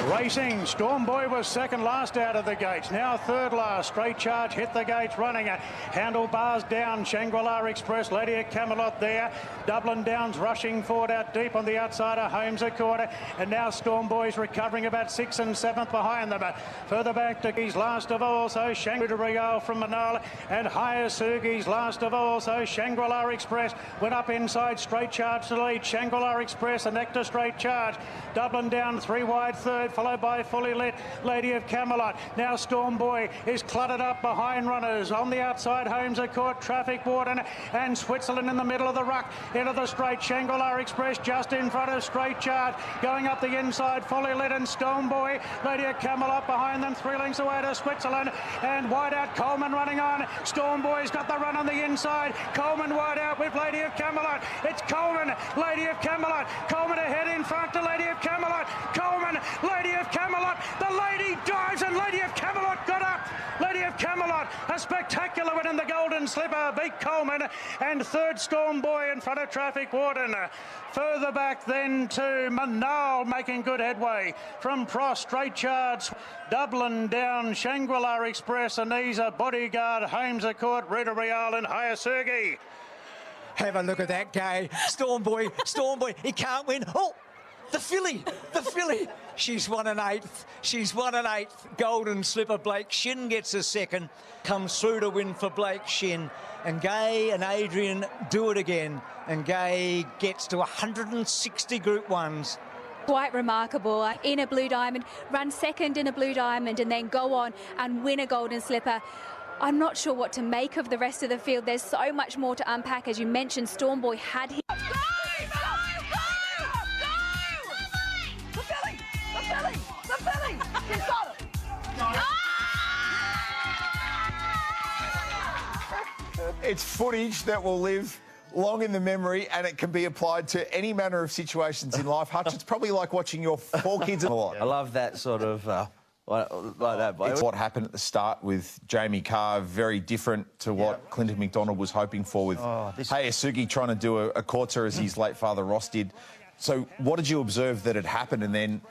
Racing. Storm Boy was second last out of the gates. Now third last. Straight Charge hit the gates running it. Handlebars down. Shangri-La Express. Lady of Camelot there. Dublin Downs rushing forward out deep on the outside of Holmes a quarter. And now Storm Boy's recovering about 6th and 7th behind them. Further back to his last of all. So Shangri-La Regal from Manala. and Hayasugi's last of all. So Shangri-La Express went up inside, straight charge to lead. Shangri-La Express, a Nectar straight charge. Dublin down 3 wide third, followed by Fully Lit, Lady of Camelot. Now Storm Boy is cluttered up behind runners. On the outside, Holmes are caught, Traffic Warden and Switzerland in the middle of the ruck. Into the straight, Shangri-La Express just in front of straight charge. Going up the inside, Fully Lit and Storm Boy. Lady of Camelot behind them, 3 lengths away to Switzerland. And wide out, Coleman running on. Storm Boy's got the run on the inside. Coleman wide out with Lady of Camelot. It's Coleman, Lady of Camelot. Coleman ahead in front to Lady of Camelot. Coleman, Lady of Camelot. The lady dives and Lady of Camelot got up. Lady of Camelot, a spectacular win in the Golden Slipper, beat Coleman. And third, Storm Boy in front of Traffic Warden. Further back then to Manal making good headway. From Prost, straight charge. Dublin down, Shangri-La Express, Anisa, Bodyguard, Holmes Court, Rita Real and Hayasugi. Have a look at that guy. Storm Boy, he can't win. Oh, the filly. She's 1 1/8. She's 1 1/8. Golden Slipper. Blake Shin gets a second. Comes through to win for Blake Shin. And Gay and Adrian do it again. And Gay gets to 160 Group 1s. Quite remarkable. In a Blue Diamond, run second in a Blue Diamond and then go on and win a Golden Slipper. I'm not sure what to make of the rest of the field. There's so much more to unpack. As you mentioned, Storm Boy had his... The filly! He's got it! It's footage that will live long in the memory, and it can be applied to any manner of situations in life. Hutch, it's probably like watching your 4 kids a lot. I love that sort of... like that. It's what happened at the start with Jamie Carr, very different to what Clinton McDonald was hoping for with Hayasugi trying to do a quarter as his late father Ross did. So what did you observe that had happened, and then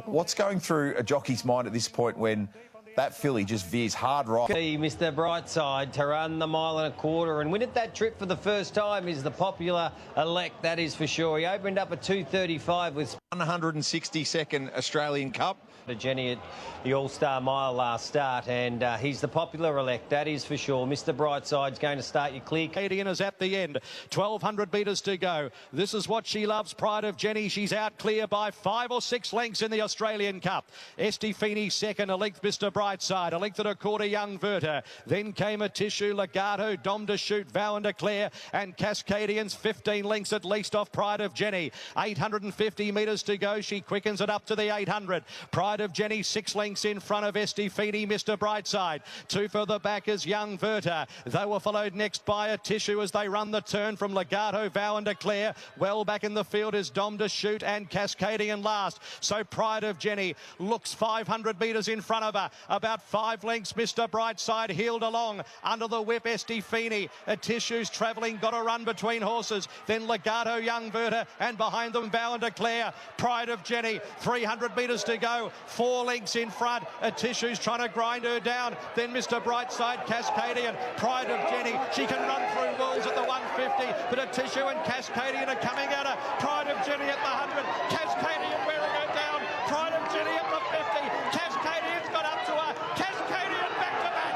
what's going through a jockey's mind at this point when that filly just veers hard right? Mr. Brightside to run the 1 1/4 and win it that trip for the first time is the Popular Elect, that is for sure. He opened up at 2:35 with 162nd Australian Cup. Jenny at the All-Star Mile last start, and he's the Popular Elect, that is for sure. Mr. Brightside's going to start you clear. Canadian is at the end. 1,200 metres to go. This is what she loves, Pride of Jenny. She's out clear by 5 or 6 lengths in the Australian Cup. Estifini second, a length Mr. Brightside, a length and a quarter Young Verta. Then came a Tissue, Legato, Dom to Shoot, Vow and Declare, and Cascadians 15 lengths at least off Pride of Jenny. 850 metres to go. She quickens it up to the 800. Pride of Jenny 6 lengths in front of Estifini, Mr. Brightside. 2 further back is Young Verta. They were followed next by a Tissue as they run the turn from Legato, Vow and Declare. Well back in the field is Dom to Shoot and Cascadian last. So Pride of Jenny looks 500 metres in front of her. About 5 lengths, Mr. Brightside heeled along. Under the whip, Estifini. A Tissue's travelling, got a run between horses. Then Legato, Young Verta, and behind them Vow and Declare. Pride of Jenny, 300 metres to go. 4 lengths in front. A Tissue's trying to grind her down. Then Mr. Brightside, Cascadian. Pride of Jenny. She can run through walls at the 150, but a Tissue and Cascadian are coming at her. Pride of Jenny at the 100. Cascadian wearing her down. Pride of Jenny at the 50. Cascadian's got up to her. Cascadian back to back.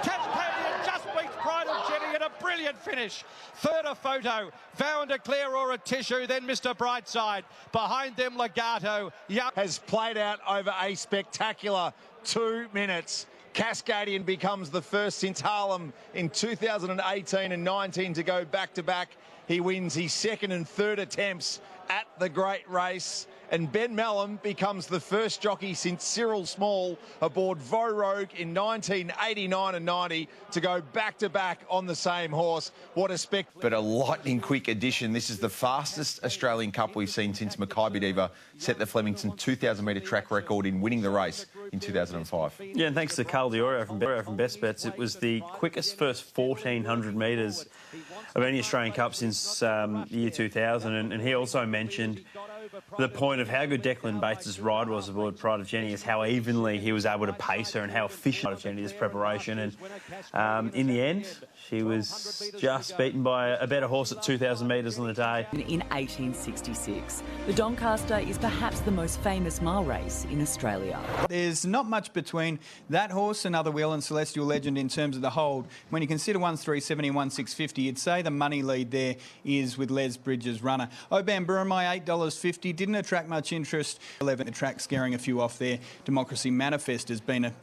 Cascadian just beats Pride of Jenny in a brilliant finish. Third a Photo. Vow and Declare or a Tissue. Then Mr. Brightside. Behind them Legato. Has played out over a spectacular 2 minutes. Cascadian becomes the first since Harlem in 2018 and 19 to go back-to-back. He wins his second and third attempts at the great race. And Ben Melham becomes the first jockey since Cyril Small aboard Vo Rogue in 1989 and 90 to go back-to-back on the same horse. What a spectacle. But a lightning-quick addition. This is the fastest Australian Cup we've seen since Mackay Diva set the Flemington 2,000-metre track record in winning the race in 2005. Yeah, and thanks to Carl Dioro from Best Bets, it was the quickest first 1,400 metres of any Australian Cup since the year 2000. And he also mentioned the point of how good Declan Bates' ride was aboard Pride of Jenny is how evenly he was able to pace her and how efficient Pride of Jenny's preparation. And in the end, she was just beaten by a better horse at 2,000 metres on the day. In 1866, the Doncaster is perhaps the most famous mile race in Australia. There's not much between that horse and Other Wheel and Celestial Legend in terms of the hold. When you consider 1,370 and 1,650, you'd say the money lead there is with Les Bridges' runner. Oban Burmai, $8.50, didn't attract much interest. 11, the track scaring a few off there. Democracy Manifest has been a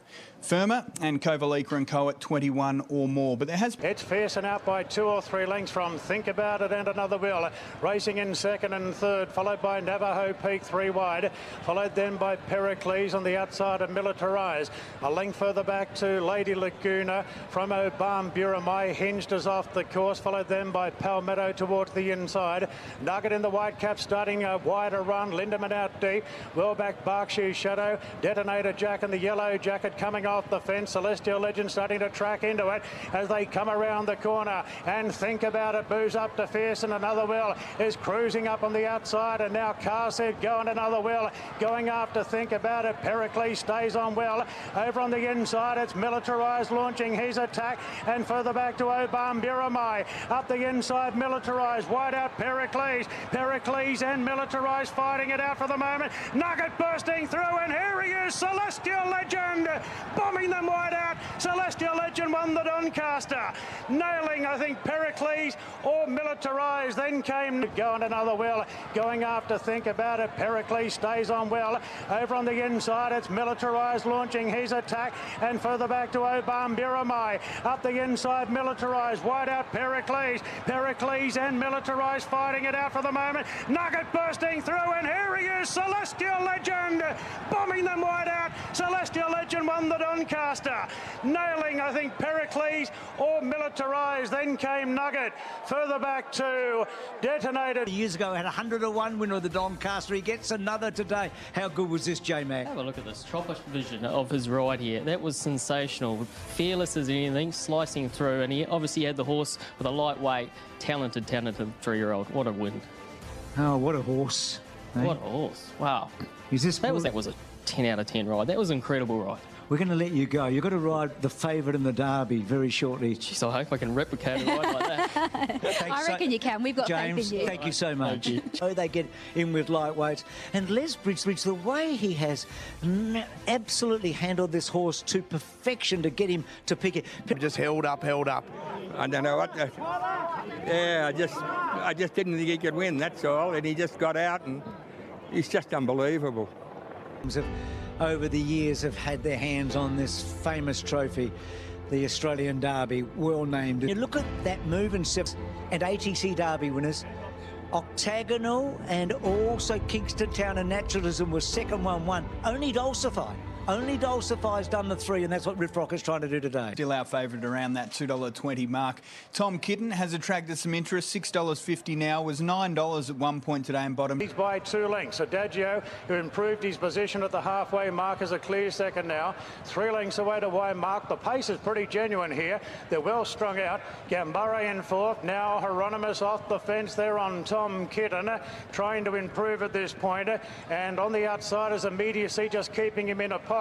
firmer, and Kovalika and Co at 21 or more. But there has... It's fierce and out by 2 or 3 lengths from Think About It and Another Wheel. Racing in second and third, followed by Navajo Peak 3 wide, followed then by Pericles on the outside of Militarize. A length further back to Lady Laguna from Obam Buramai, hinged us off the course, followed then by Palmetto towards the inside. Nugget in the white cap starting a wider run, Lindemann out deep, well back Berkshire Shadow, Detonator Jack in the yellow jacket coming off the fence, Celestial Legend starting to track into it as they come around the corner, and Think About It moves up to fierce, and Another Wheel is cruising up on the outside, and now Carr said go and Another Wheel going after Think About It. Pericles stays on well. Over on the inside it's Militarized launching his attack, and further back to Obam Buramai. Up the inside Militarized, wide out Pericles and Militarized fighting it out for the moment. Nugget bursting through, and here he is, Celestial Legend bombing them wide out. Celestial Legend won the Doncaster, nailing I think Pericles or Militarized. Then came Go and Another Wheel going after Think About It. Pericles stays on well. Over on the inside it's Militarized launching his attack, and further back to Obam Buramai. Up the inside Militarized, wide out Pericles and Militarized fighting it out for the moment. Nugget bursting through, and here he is, Celestial Legend bombing them wide out. Celestial Legend won the Doncaster, nailing I think Pericles or Militarized. Then came Nugget. Further back to Detonator. Years ago had 101 winner of the Doncaster. He gets another today. How good was this, J-Mac? Have a look at this chopper vision of his ride here. That was sensational. Fearless as anything, slicing through, and he obviously had the horse with a lightweight, talented 3-year-old. What a win. Oh, what a horse. What a horse. Wow. Is this that was a 10 out of 10 ride. That was an incredible ride. We're going to let you go. You've got to ride the favourite in the Derby very shortly. Jeez, I hope I can replicate a ride like that. I reckon you can. We've got James, faith in you. thank you so much. You. Oh, they get in with lightweights. And Les Bridges, the way he has absolutely handled this horse to perfection to get him to pick it. Just held up. I don't know what. I just didn't think he could win, that's all. And he just got out, and he's just unbelievable. Over the years have had their hands on this famous trophy, the Australian Derby, well named. You look at that move and ATC Derby winners, Octagonal and also Kingston Town and Naturalism was second 1-1. Only Dulcify's done the 3, and that's what Riff Rocket's trying to do today. Still our favourite around that $2.20 mark. Tom Kitten has attracted some interest. $6.50 now, was $9 at one point today in bottom. He's by 2 lengths. Adagio, who improved his position at the halfway mark, is a clear second now. 3 lengths away to Waymark. The pace is pretty genuine here. They're well strung out. Gambare in 4th. Now Hieronymus off the fence there on Tom Kitten, trying to improve at this point. And on the outside is Immediacy, just keeping him in a pocket.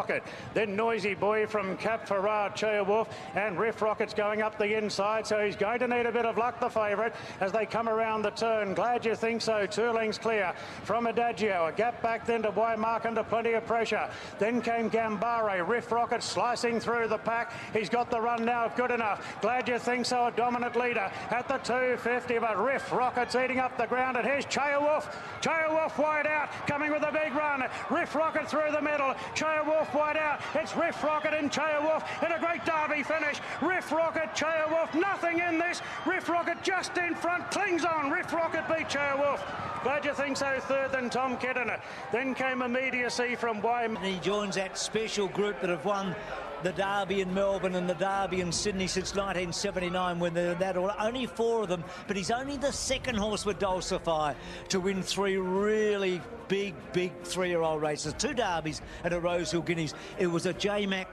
Then Noisy Boy from Cap Ferrar, Chea Wolf, and Riff Rocket's going up the inside, so he's going to need a bit of luck, the favourite, as they come around the turn. Glad you think so. 2 lengths clear from Adagio. A gap back then to Waymark under plenty of pressure. Then came Gambare. Riff Rocket slicing through the pack. He's got the run now, good enough. Glad you think so. A dominant leader at the 250, but Riff Rocket's eating up the ground, and here's Chea Wolf. Chea Wolf wide out, coming with a big run. Riff Rocket through the middle. Chea Wolf wide out. It's Riff Rocket and Chea Wolf in a great Derby finish. Riff Rocket, Chea Wolf, nothing in this. Riff Rocket just in front, clings on. Riff Rocket beat Chea Wolf. Glad you think so. Third than Tom Kitten. Then came Immediacy from Waymark. He joins that special group that have won the Derby in Melbourne and the Derby in Sydney since 1979, when that only 4 of them, but he's only the second horse with Dulcify to win 3 really big 3-year-old races, 2 Derbies and a Rosehill Guineas. It was a J-Mac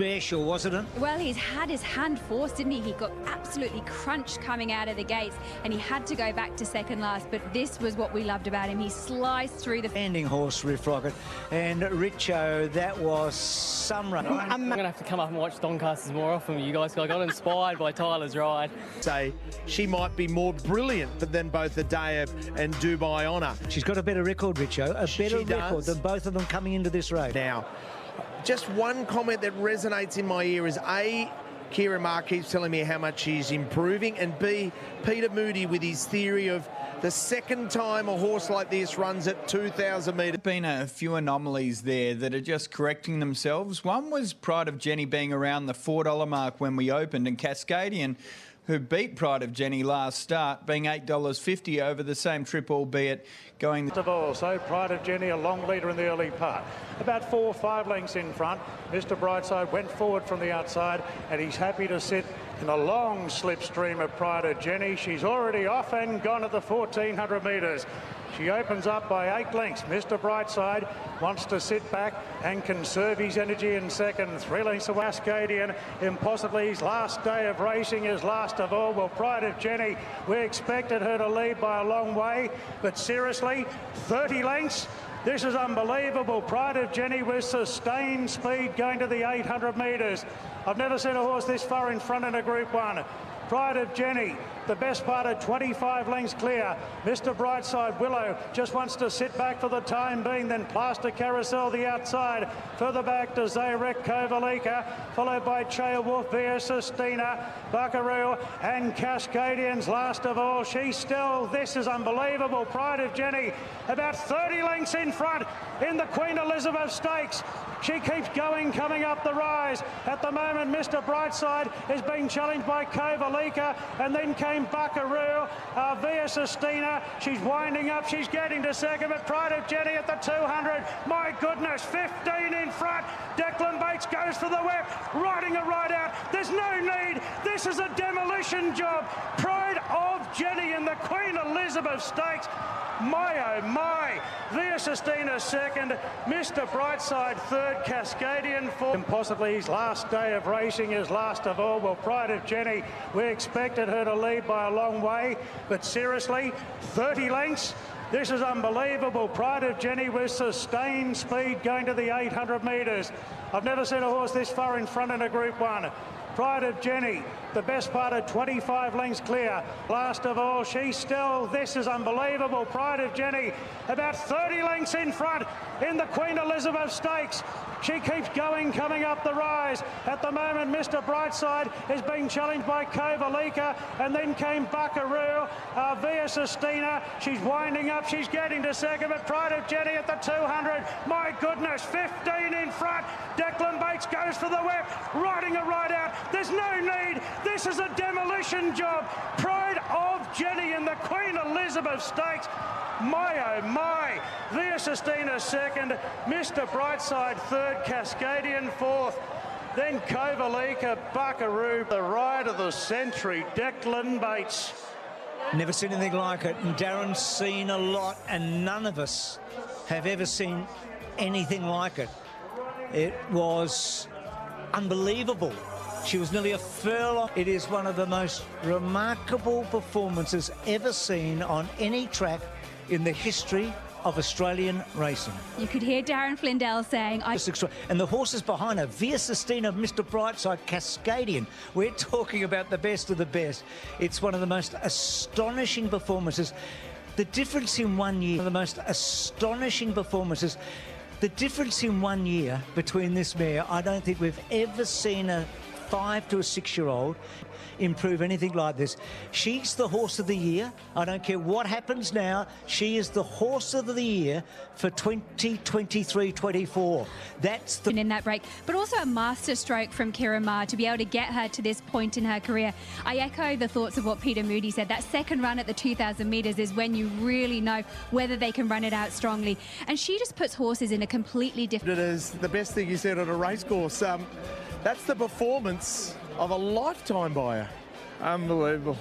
special, wasn't it? Well, he's had his hand forced, didn't he? He got absolutely crunched coming out of the gates, and he had to go back to second last. But this was what we loved about him. He sliced through the ending horse, Riff Rocket. And Richo, that was some run. I'm going to have to come up and watch Doncasters more often with you guys, because I got inspired by Tyler's ride. Say she might be more brilliant than both Adea and Dubai Honour. She's got a better record, Richo, a better record than both of them coming into this race. Now, just one comment that resonates in my ear is A, Ciaron Maher keeps telling me how much he's improving, and B, Peter Moody with his theory of the second time a horse like this runs at 2,000 metres. Been a few anomalies there that are just correcting themselves. One was Pride of Jenny being around the $4 mark when we opened, and Cascadian, who beat Pride of Jenny last start, being $8.50 over the same trip, albeit going... So Pride of Jenny, a long leader in the early part. About 4 or 5 lengths in front. Mr. Brightside went forward from the outside, and he's happy to sit in a long slipstream of Pride of Jenny. She's already off and gone at the 1,400 metres. She opens up by 8 lengths. Mr. Brightside wants to sit back and conserve his energy in second. 3 lengths of Cascadian. Impossibly, his last day of racing is last of all. Well, Pride of Jenny, we expected her to lead by a long way, but seriously, 30 lengths? This is unbelievable. Pride of Jenny with sustained speed going to the 800 metres. I've never seen a horse this far in front in a Group 1. Pride of Jenny, the best part of 25 lengths clear. Mr. Brightside Willow just wants to sit back for the time being, then Plaster Carousel the outside. Further back to Zayrek Kovalika, followed by Chea Wolf, Via Sistina, Buckaroo and Cascadians last of all. She's still, this is unbelievable. Pride of Jenny about 30 lengths in front in the Queen Elizabeth Stakes. She keeps going, coming up the rise. At the moment, Mr. Brightside is being challenged by Kovalika, and then came Buckaroo, Via Sistina. She's winding up, she's getting to second, but Pride of Jenny at the 200. My goodness, 15 in front. Declan Bates goes for the whip, riding a ride out. There's no need. This is a demolition job. Pride of Jenny in the Queen Elizabeth Stakes. My, oh my. Via Sistina second, Mr. Brightside third, Cascadian fourth. And possibly his last day of racing is last of all. Well, Pride of Jenny, we expected her to lead by a long way, but seriously, 30 lengths? This is unbelievable. Pride of Jenny with sustained speed going to the 800 metres. I've never seen a horse this far in front in a Group 1. Pride of Jenny, the best part of 25 lengths clear. Last of all, she's still, this is unbelievable. Pride of Jenny, about 30 lengths in front in the Queen Elizabeth Stakes. She keeps going, coming up the rise. At the moment, Mr. Brightside is being challenged by Kovalika, and then came Buckaroo, Via Sistina. She's winding up, she's getting to second, but Pride of Jenny at the 200. My goodness, 15 in front. Declan Bates goes for the whip, riding a ride out. There's no need. This is a demolition job. Pride of Jenny in the Queen Elizabeth Stakes. My, oh my. Via Sistina second, Mr. Brightside third, Cascadian fourth. Then Kovalika, Buckaroo, the ride of the century, Declan Bates. Never seen anything like it, and Darren's seen a lot, and none of us have ever seen anything like it. It was unbelievable. She was nearly a furlong. It is one of the most remarkable performances ever seen on any track in the history of Australian racing. You could hear Darren Flindell saying... And the horses behind her, Via Sistina, Mr. Brightside, Cascadian. We're talking about the best of the best. It's one of the most astonishing performances. The difference in 1 year, the most astonishing performances. The difference in 1 year between this mare, I don't think we've ever seen a 5 to a 6-year-old improve anything like this. She's the horse of the year. I don't care what happens now. She is the horse of the year for 2023-24. That's the... in that break, but also a master stroke from Ciaron Maher to be able to get her to this point in her career. I echo the thoughts of what Peter Moody said. That second run at the 2,000 metres is when you really know whether they can run it out strongly. And she just puts horses in a completely different... It is the best thing you said at a racecourse. That's the performance of a lifetime by her. Unbelievable.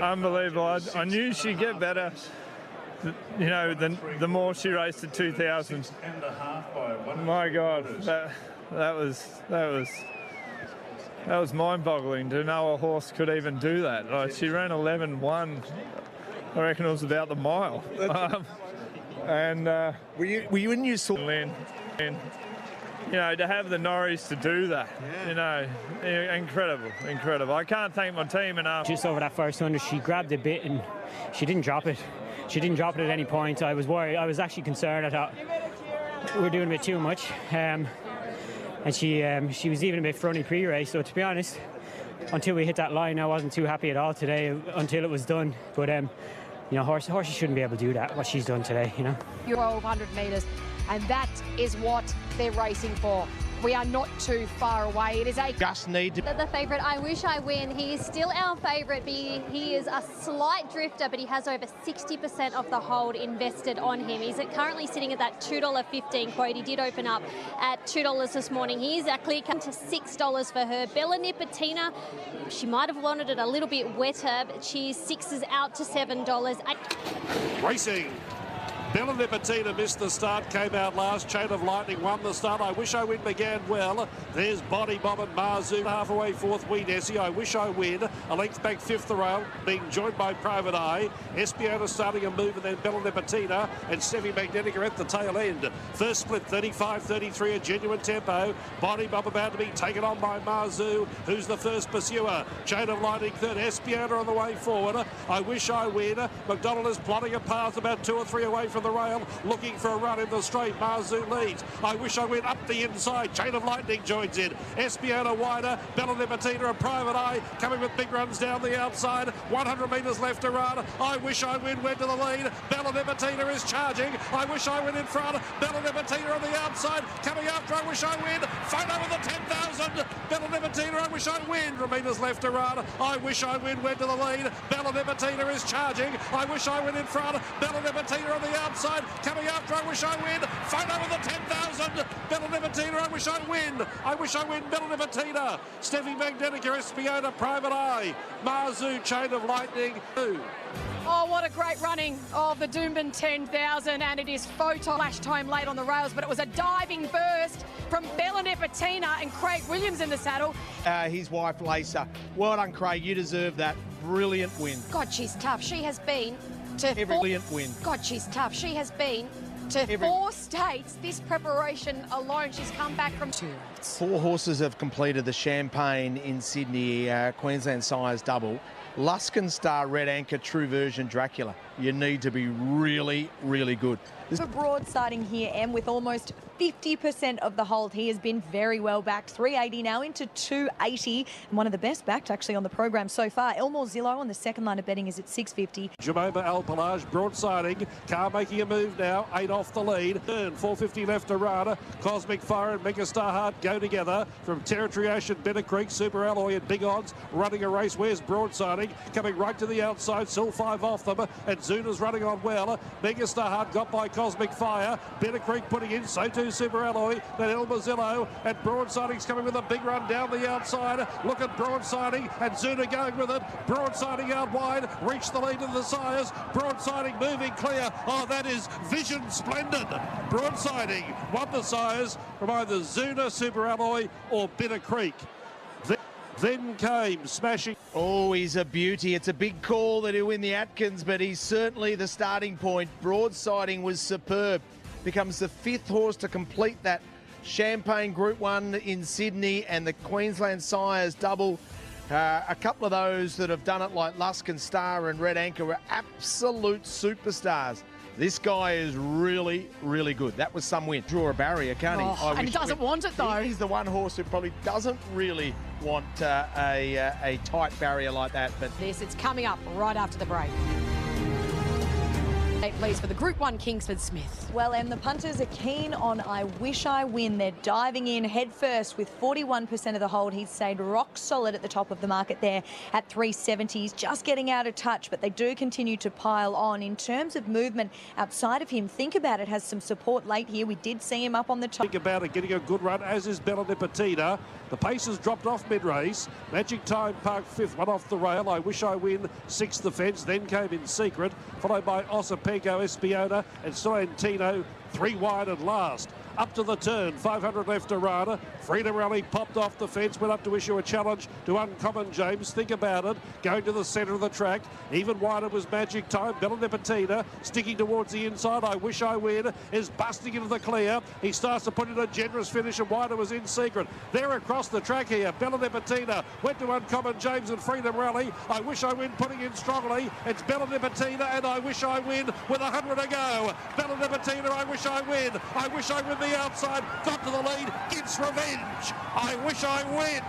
Unbelievable. I knew she'd get better, the more she raced at 2,000. My God, That was mind-boggling to know a horse could even do that. Like, she ran 11.1. I reckon it was about the mile. Were you in your sort? And you know, to have the Norries to do that, you know, incredible. I can't thank my team enough. Just over that first 100, she grabbed a bit and she didn't drop it. She didn't drop it at any point. I was worried. I was actually concerned. I thought we were doing a bit too much. And she was even a bit fronty pre-race. So to be honest, until we hit that line, I wasn't too happy at all today until it was done. But you know, horses shouldn't be able to do that, what she's done today, you know. 1,200 metres, and that is what they're racing for. We are not too far away. It is a just need to. The favourite, I Wish I Win. He is still our favourite. He is a slight drifter, but he has over 60% of the hold invested on him. He's currently sitting at that $2.15 quote. He did open up at $2 this morning. He is clear cut to $6 for her. Bella Nipotina, she might have wanted it a little bit wetter, but she's sixes out to $7. Racing. Bella Nipotina missed the start, came out last. Chain of Lightning won the start. I Wish I Win began well. There's Body Bob and Marzu. Halfway fourth, Wee Nessie. I Wish I Win. A length back fifth the rail, being joined by Private Eye. Espiona starting a move, and then Bella Nipotina and Steffi Magnetic are at the tail end. First split, 35-33, a genuine tempo. Body Bob about to be taken on by Marzu, who's the first pursuer. Chain of Lightning third. Espiona on the way forward. I Wish I Win. McDonald is plotting a path about 2 or 3 away from the rail, looking for a run in the straight. Marzu leads. I Wish I Win up the inside. Chain of Lightning joins in. Espiona wider. Bella Nipotina and Private Eye coming with big runs down the outside. 100 metres left to run. I Wish I Win went to the lead. Bella Nipotina is charging. I Wish I Win in front. Bella Nipotina on the outside. Coming after I Wish I Win. Fight over the 10,000. Bella Nipotina, I Wish I Win. 100 metres left to run. I Wish I Win went to the lead. Bella Nipotina is charging. I Wish I Win in front. Bella Nipotina on the outside. Coming after I Wish I Win. Fight over the 10,000. Bella Nipotina, I Wish I Win. I Wish I Win, Bella Nipotina. Steffi Magnetica, Espiona, Private Eye. Marzu, Chain of Lightning. Oh, what a great running of the Doomben 10,000, and it is photo flashed home late on the rails, but it was a diving burst from Bella Nipotina and Craig Williams in the saddle. His wife, Lisa. Well done, Craig. You deserve that. Brilliant win. God, she's tough. She has been to brilliant win. God, she's tough. She has been to 4 states. This preparation alone, she's come back from 2. 4 horses have completed the Champagne in Sydney, Queensland Sires Double. Luskin Star, Red Anchor, True Version, Dracula. You need to be really, really good. For Broad starting here, and with almost 50% of the hold, he has been very well backed. 380 now into 280, and one of the best backed actually on the program so far. Elmore Zillow on the second line of betting is at 650. Jamoma Alpelage, broadsiding. Car making a move now. 8 off the lead. 450 left to run. Cosmic Fire and Megastar Heart go together. From Territory Ash and Bitter Creek, Super Alloy and Big Odds running a race. Where's broadsiding? Coming right to the outside. Still 5 off them. And Zuna's running on well. Megastar Heart got by Cosmic Fire. Bitter Creek putting in. So too Super Alloy. Then El Mazzillo. And broadsiding's coming with a big run down the outside. Look at broadsiding. And Zuna going with it. Broadsiding out wide. Reached the lead of the Sires. Broadsiding moving clear. Oh, that is Vision Splendid. Broadsiding won the Sires from either Zuna, Super Alloy or Bitter Creek. Then came Smashing. Oh, he's a beauty. It's a big call that he'll win the Atkins, but he's certainly the starting point. Broadsiding was superb. Becomes the 5th horse to complete that Champagne Group 1 in Sydney and the Queensland Sires Double. A couple of those that have done it, like Luskin Star and Red Anchor, were absolute superstars. This guy is really, really good. That was some win. Draw a barrier, can't he? And he doesn't want it, though. He's the one horse who probably doesn't really want a tight barrier like that. But it's coming up right after the break. Please, for the Group 1 Kingsford Smith. Well, and the punters are keen on I Wish I Win. They're diving in head first with 41% of the hold. He's stayed rock solid at the top of the market there at 370. He's just getting out of touch, but they do continue to pile on. In terms of movement outside of him, Think About It has some support late here. We did see him up on the top. Think About It getting a good run, as is Bella Nipotina. The pace has dropped off mid-race. Magic Time Park 5th, one off the rail. I Wish I Win 6th the fence. Then came In Secret, followed by Osapenko, Espiona and Sorrentino 3 wide and last. up to the turn. 500 left to run. Freedom Rally popped off the fence, went up to issue a challenge to Uncommon James. Think about it. Going to the centre of the track. Even wider was Magic Time. Bella Nipotina sticking towards the inside. I Wish I Win is busting into the clear. He starts to put in a generous finish, and wider was In Secret. They're across the track here. Bella Nipotina went to Uncommon James and Freedom Rally. I Wish I Win putting in strongly. It's Bella Nipotina and I Wish I Win with 100 to go. Bella Nipotina, I Wish I Win. I Wish I Win the outside. Got to the lead. Gets revenge. I Wish I Win.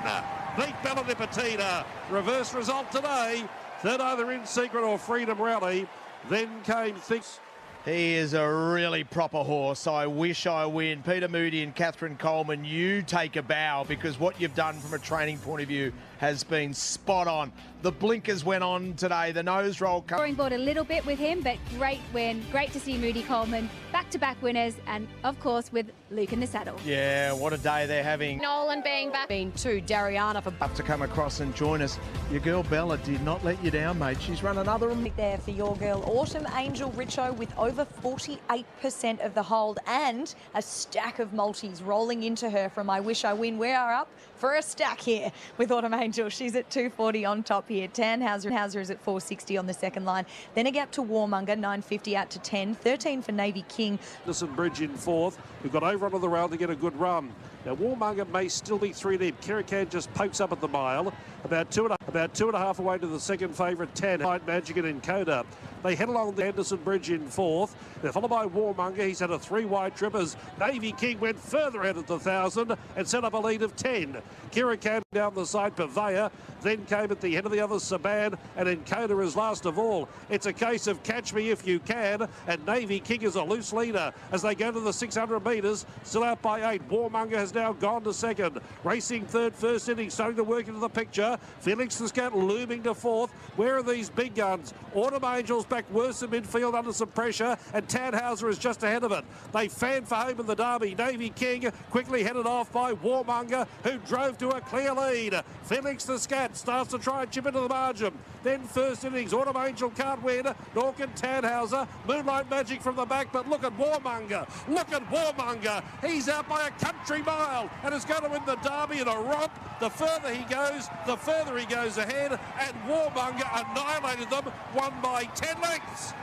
Beat Bella Nipotina. Reverse result today. Third either In Secret or Freedom Rally. Then came Thinks. He is a really proper horse. I Wish I Win. Peter Moody and Catherine Coleman, you take a bow, because what you've done from a training point of view has been spot on. The blinkers went on today. The nose roll. Drawing board a little bit with him, but great win. Great to see Moody Coleman back-to-back winners, and of course with Luke in the saddle. Yeah, what a day they're having. Nolan being back. Been to Dariana for Up to come across and join us. Your girl Bella did not let you down, mate. She's run another. There for your girl Autumn Angel Richo with over 48% of the hold, and a stack of multis rolling into her from I Wish I Win. We are up for a stack here with Autumn Angel. She's at 240 on top here. Tannhauser is at 460 on the second line. Then a gap to Warmonger, 950 out to 10. 13 for Navy King. Anderson Bridge in fourth. We've got over onto the rail to get a good run. Now Warmonger may still be 3 deep. Kirakan just pokes up at the mile. About two and a half away to the second favourite, 10. Magic and Encoder. They head along the Anderson Bridge in fourth. They're followed by Warmonger. He's had a 3-wide trip as Navy King went further out at the 1,000 and set up a lead of 10. Kirakan down the side, Purveyor. Then came at the head of the others, Saban, and Encoder is last of all. It's a case of catch me if you can, and Navy King is a loose leader as they go to the 600 metres, still out by 8. Warmonger has now gone to second. Racing third, first inning, starting to work into the picture. Felix the Scout looming to fourth. Where are these big guns? Autumn Angels back worse in midfield under some pressure, and Tannhauser is just ahead of it. They fan for home in the derby. Navy King quickly headed off by Warmonger, who drove to a clear lead. Felix the Scat starts to try and chip into the margin. Then first innings, Autumn Angel can't win, nor can Tannhauser. Moonlight Magic from the back, but look at Warmonger. Look at Warmonger. He's out by a country mile and is going to win the derby in a romp. The further he goes, the further he goes ahead, and Warmonger annihilated them, won by 10 lengths.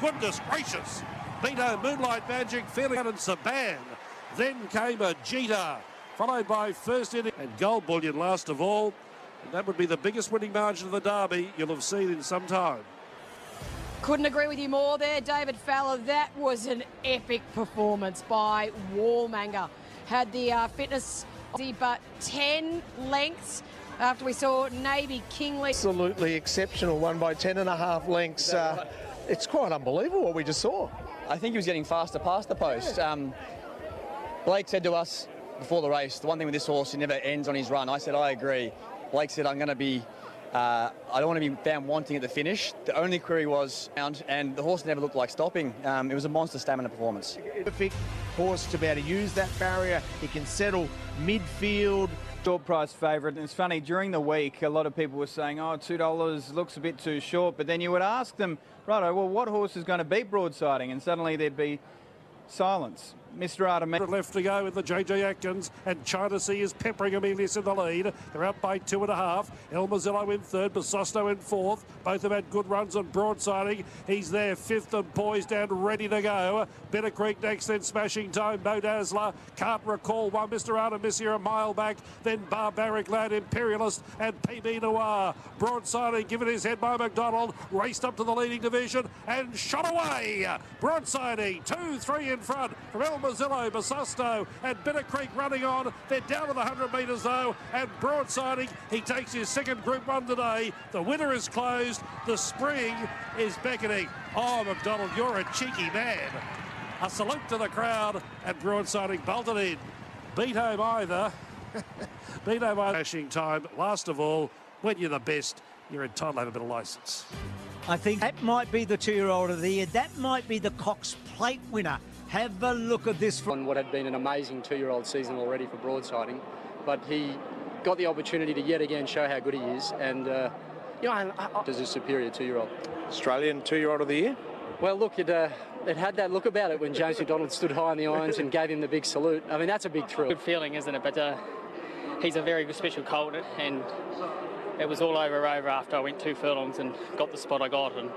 Goodness gracious. Beto, Moonlight Magic, Felix and Saban. Then came a Jeter, followed by first inning and Gold Bullion last of all. And that would be the biggest winning margin of the derby you'll have seen in some time. Couldn't agree with you more there, David Fowler. That was an epic performance by Warmonger. Had the fitness, but 10 lengths after we saw Navy King. Absolutely exceptional, won by 10.5 lengths. It's quite unbelievable what we just saw. I think he was getting faster past the post. Blake said to us before the race, the one thing with this horse, he never ends on his run. I said, I agree. Blake said, I'm going to be, I don't want to be found wanting at the finish. The only query was, and the horse never looked like stopping. It was a monster stamina performance. Perfect horse to be able to use that barrier. He can settle midfield. Short price favourite. And it's funny, during the week, a lot of people were saying, oh, $2 looks a bit too short. But then you would ask them, righto, well, what horse is going to beat Broadsiding? And suddenly there'd be silence. Mr. Artemis. Left to go with the JJ Atkins, and China Sea is peppering Emilius in the lead. They're out by 2.5. El Mazzillo in third, Basosto in fourth. Both have had good runs on Broadsiding. He's there fifth and poised and ready to go. Bitter Creek next, then Smashing Time, Bo Dazzler. Can't recall one. Mr. Artemis here a mile back. Then Barbaric Lad, Imperialist, and PB Noir. Broadsiding given his head by McDonald. Raced up to the leading division and shot away. Broadsiding 2-3 in front from El Mazzillo, Basosto, and Bitter Creek running on. They're down to the 100 metres though, and Broadsiding, he takes his second Group 1 today. The winner is closed. The spring is beckoning. Oh, McDonald, you're a cheeky man. A salute to the crowd, and Broadsiding bolted in. Beat home either. Beat home either. Smashing Time. Last of all, when you're the best, you're entitled to have a bit of licence. I think that might be the 2-year-old of the year. That might be the Cox Plate winner. Have a look at this. On what had been an amazing 2-year-old season already for Broadsiding, but he got the opportunity to yet again show how good he is, and you know, as a superior 2-year-old. Australian 2-year-old of the year? Well, look, it had that look about it when James McDonald stood high in the irons and gave him the big salute. I mean, that's a big thrill. Good feeling, isn't it? But he's a very special colt, and it was all over after I went 2 furlongs and got the spot I got, and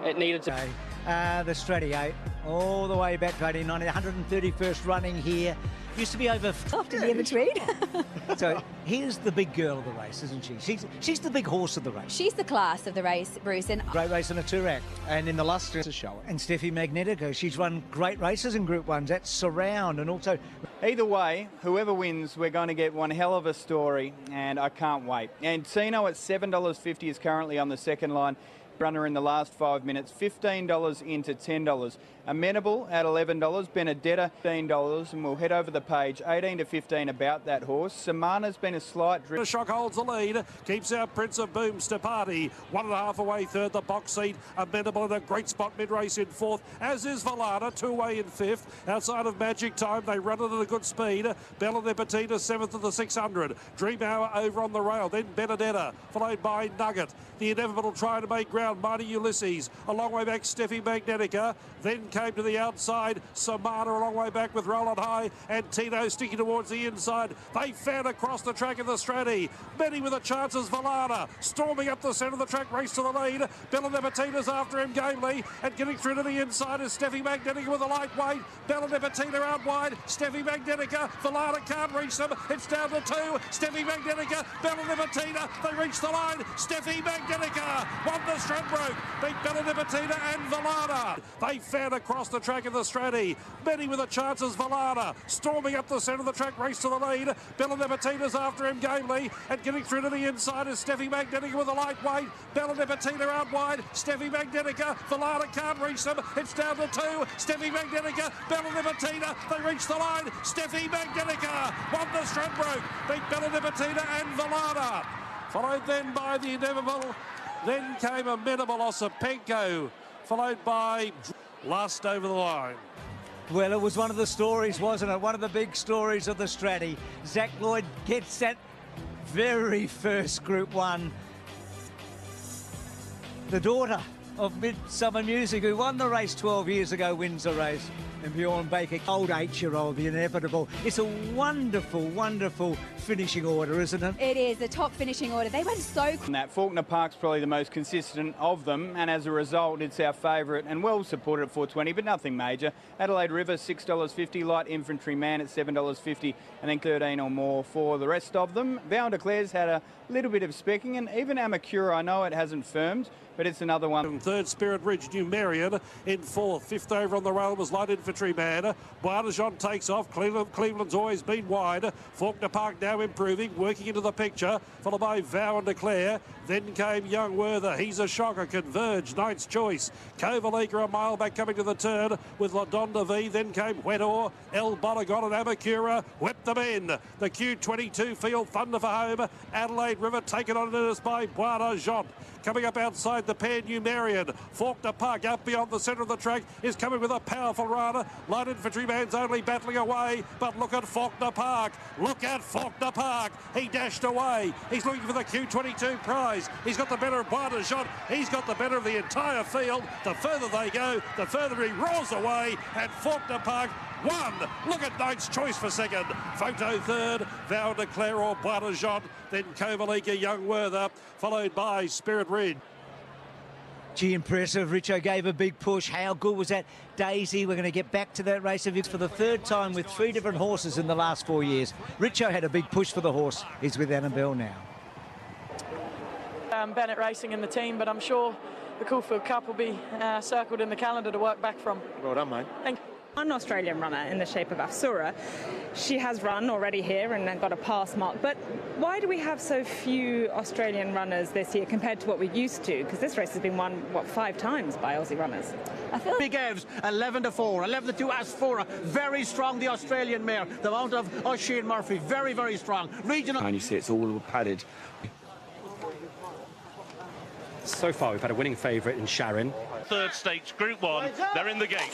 it needed to. The Stratty 8, all the way back to 1890, 131st running here. Used to be over after the in-between. So here's the big girl of the race, isn't she? She's the big horse of the race. She's the class of the race, Bruce. And great race in a Toorak. And in the luster to show it. And Steffi Magnetica, she's run great races in Group 1s. That's Surround, and also... Either way, whoever wins, we're going to get one hell of a story, and I can't wait. And Tino at $7.50 is currently on the second line. Runner in the last 5 minutes, $15 into $10. Amenable at $11, Benedetta $15, and we'll head over the page, 18 to 15 about that horse. Samana's been a slight drift. Shock holds the lead, keeps out Prince of Boom Stepati, 1.5 away third, the box seat. Amenable in a great spot mid-race in fourth, as is Valana, 2 away in fifth. Outside of Magic Time, they run it at a good speed. Bella Nipotina, 7th of the 600. Dream Hour over on the rail, then Benedetta, followed by Nugget. The Inevitable trying to make ground, Mighty Ulysses. A long way back, Steffi Magnetica. Then came to the outside, Samana a long way back with Roland High, and Tino sticking towards the inside. They fan across the track in the Stratty. Many with a chance as Valana, storming up the centre of the track, race to the lead. Bella Nipotina after him gamely, and getting through to the inside is Steffi Magnetica with a lightweight. Bella Nipotina out wide, Steffi Magnetica, Valana can't reach them. It's down to 2, Steffi Magnetica, Bella Nipotina, they reach the line. Steffi Magnetica won the Stradbroke, beat Bella Nipotina and Valana. They fan across the track in the Stratty. Many with a chance as Valana, storming up the centre of the track, race to the lead. Bella Nipotina's after him gamely, and getting through to the inside is Steffi Magnetica with a lightweight. Bella Nipotina out wide, Steffi Magnetica, Valana can't reach them. It's down to 2, Steffi Magnetica, Bella Nipotina, they reach the line. Steffi Magnetica won the Stradbroke, beat Bella Nipotina and Valana. Followed then by the Inevitable. Then came Amenable Osipenko, followed by Lust over the line. Well, it was one of the stories, wasn't it? One of the big stories of the Stratty. Zach Lloyd gets that very first Group 1. The daughter of Midsummer Music, who won the race 12 years ago, wins the race. And Bjorn Baker, old 8-year-old, the Inevitable. It's a wonderful, wonderful finishing order, isn't it? It is, the top finishing order. They went so... And that Faulkner Park's probably the most consistent of them, and as a result, it's our favourite and well supported at $4.20, but nothing major. Adelaide River, $6.50, Light Infantry Man at $7.50, and then 13 or more for the rest of them. Vow and Declare's had a little bit of specking, and even Amacura, I know it hasn't firmed, but it's another one. Third, Spirit Ridge, New Marion in fourth. Fifth over on the rail was Light Infantry Man. Boisdajon takes off. Cleveland's always been wide. Faulkner Park now improving, working into the picture, followed by Vow and Declare. Then came Young Werther. He's a shocker. Converge, Knight's Choice. Covalika a mile back coming to the turn with La Donda V. Then came Weddor, El Bonagon and Amacura. Whipped them in. The Q22 field, Thunder for home. Adelaide River taken on us by Boisdajon. Coming up outside the pair, New Marion. Faulkner Park out beyond the centre of the track is coming with a powerful rider. Light Infantry Man's only battling away, but look at Faulkner Park. Look at Faulkner Park. He dashed away. He's looking for the Q22 prize. He's got the better of Boisdajon. He's got the better of the entire field. The further they go, the further he rolls away, and Faulkner Park won. Look at Knight's Choice for second. Photo third. Vow Declare or Boisdajon. Then Covalika, Young Werther, followed by Spirit Ridge. Gee, impressive. Richo gave a big push. How good was that? Daisy, we're going to get back to that race of it for the third time with 3 different horses in the last 4 years. Richo had a big push for the horse. He's with Annabelle now. Bennett Racing in the team, but I'm sure the Caulfield Cup will be circled in the calendar to work back from. Well done, mate. Thank you. An Australian runner in the shape of Afsura. She has run already here and then got a pass mark. But why do we have so few Australian runners this year compared to what we used to? Because this race has been won, what, 5 times by Aussie runners. I feel Big Evs, 11-4, 11-2 Asphora, very strong, the Australian mare. The amount of O'Shea Murphy, very, very strong. Regional. And you see it's all padded. So far, we've had a winning favourite in Sharon. Third stakes, Group 1, they're in the gate.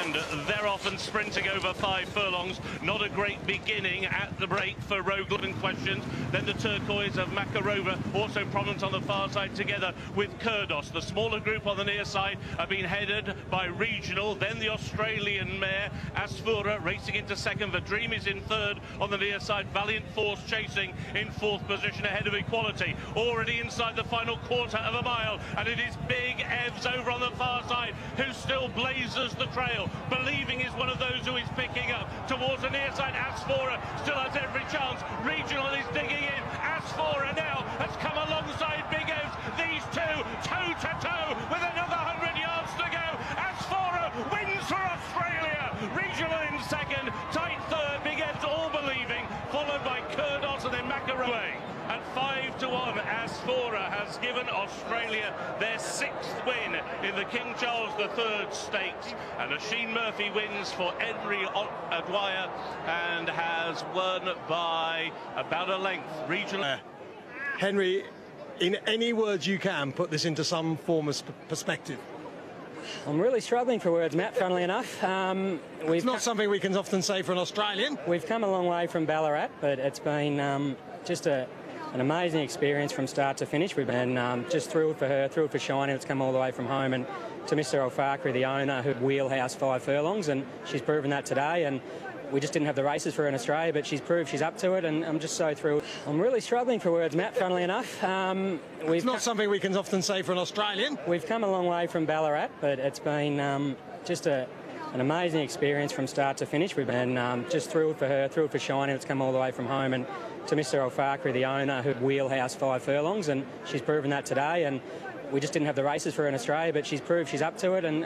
and they're off and sprinting over 5 furlongs. Not a great beginning at the break for Rogle in questions. Then the turquoise of Makarova, also prominent on the far side, together with Kurdos. The smaller group on the near side have been headed by Regional, then the Australian mare Asfura racing into second. The Dream is in third on the near side. Valiant Force chasing in fourth position ahead of Equality. Already inside the final quarter of a mile, and it is Big Evs over on the far side who still blazes the trail. Believing is one of those who is picking up towards the near side. Asfora still has every chance. Regional is digging in. Asfora now has come alongside Big Evs. These two toe to toe with another 100 yards to go. Asfora wins for Australia. Regional in second, tight third. Big Evs all believing, followed by Kurdos and then Makarova. At 5-1, Asfora has given Australia their 6th win in the King Charles III Stakes. And Oisin Murphy wins for Henry Dwyer and has won by about a length. Regional. Henry, in any words you can, put this into some form of perspective. I'm really struggling for words, Matt, funnily enough. It's not something we can often say for an Australian. We've come a long way from Ballarat, but it's been just an amazing experience from start to finish. We've been just thrilled for her, thrilled for Shiny, that's come all the way from home, and to Mr. Alfakri, the owner, who wheelhouse 5 furlongs, and she's proven that today. And we just didn't have the races for her in Australia, but she's proved she's up to it, and I'm just so thrilled. I'm really struggling for words, Matt, funnily enough. It's not something we can often say for an Australian. We've come a long way from Ballarat, but it's been just an amazing experience from start to finish. We've been just thrilled for her, thrilled for Shiny, that's come all the way from home, and to Mr. Alfakri, the owner, who wheelhouse 5 furlongs, and she's proven that today. And we just didn't have the races for her in Australia, but she's proved she's up to it, and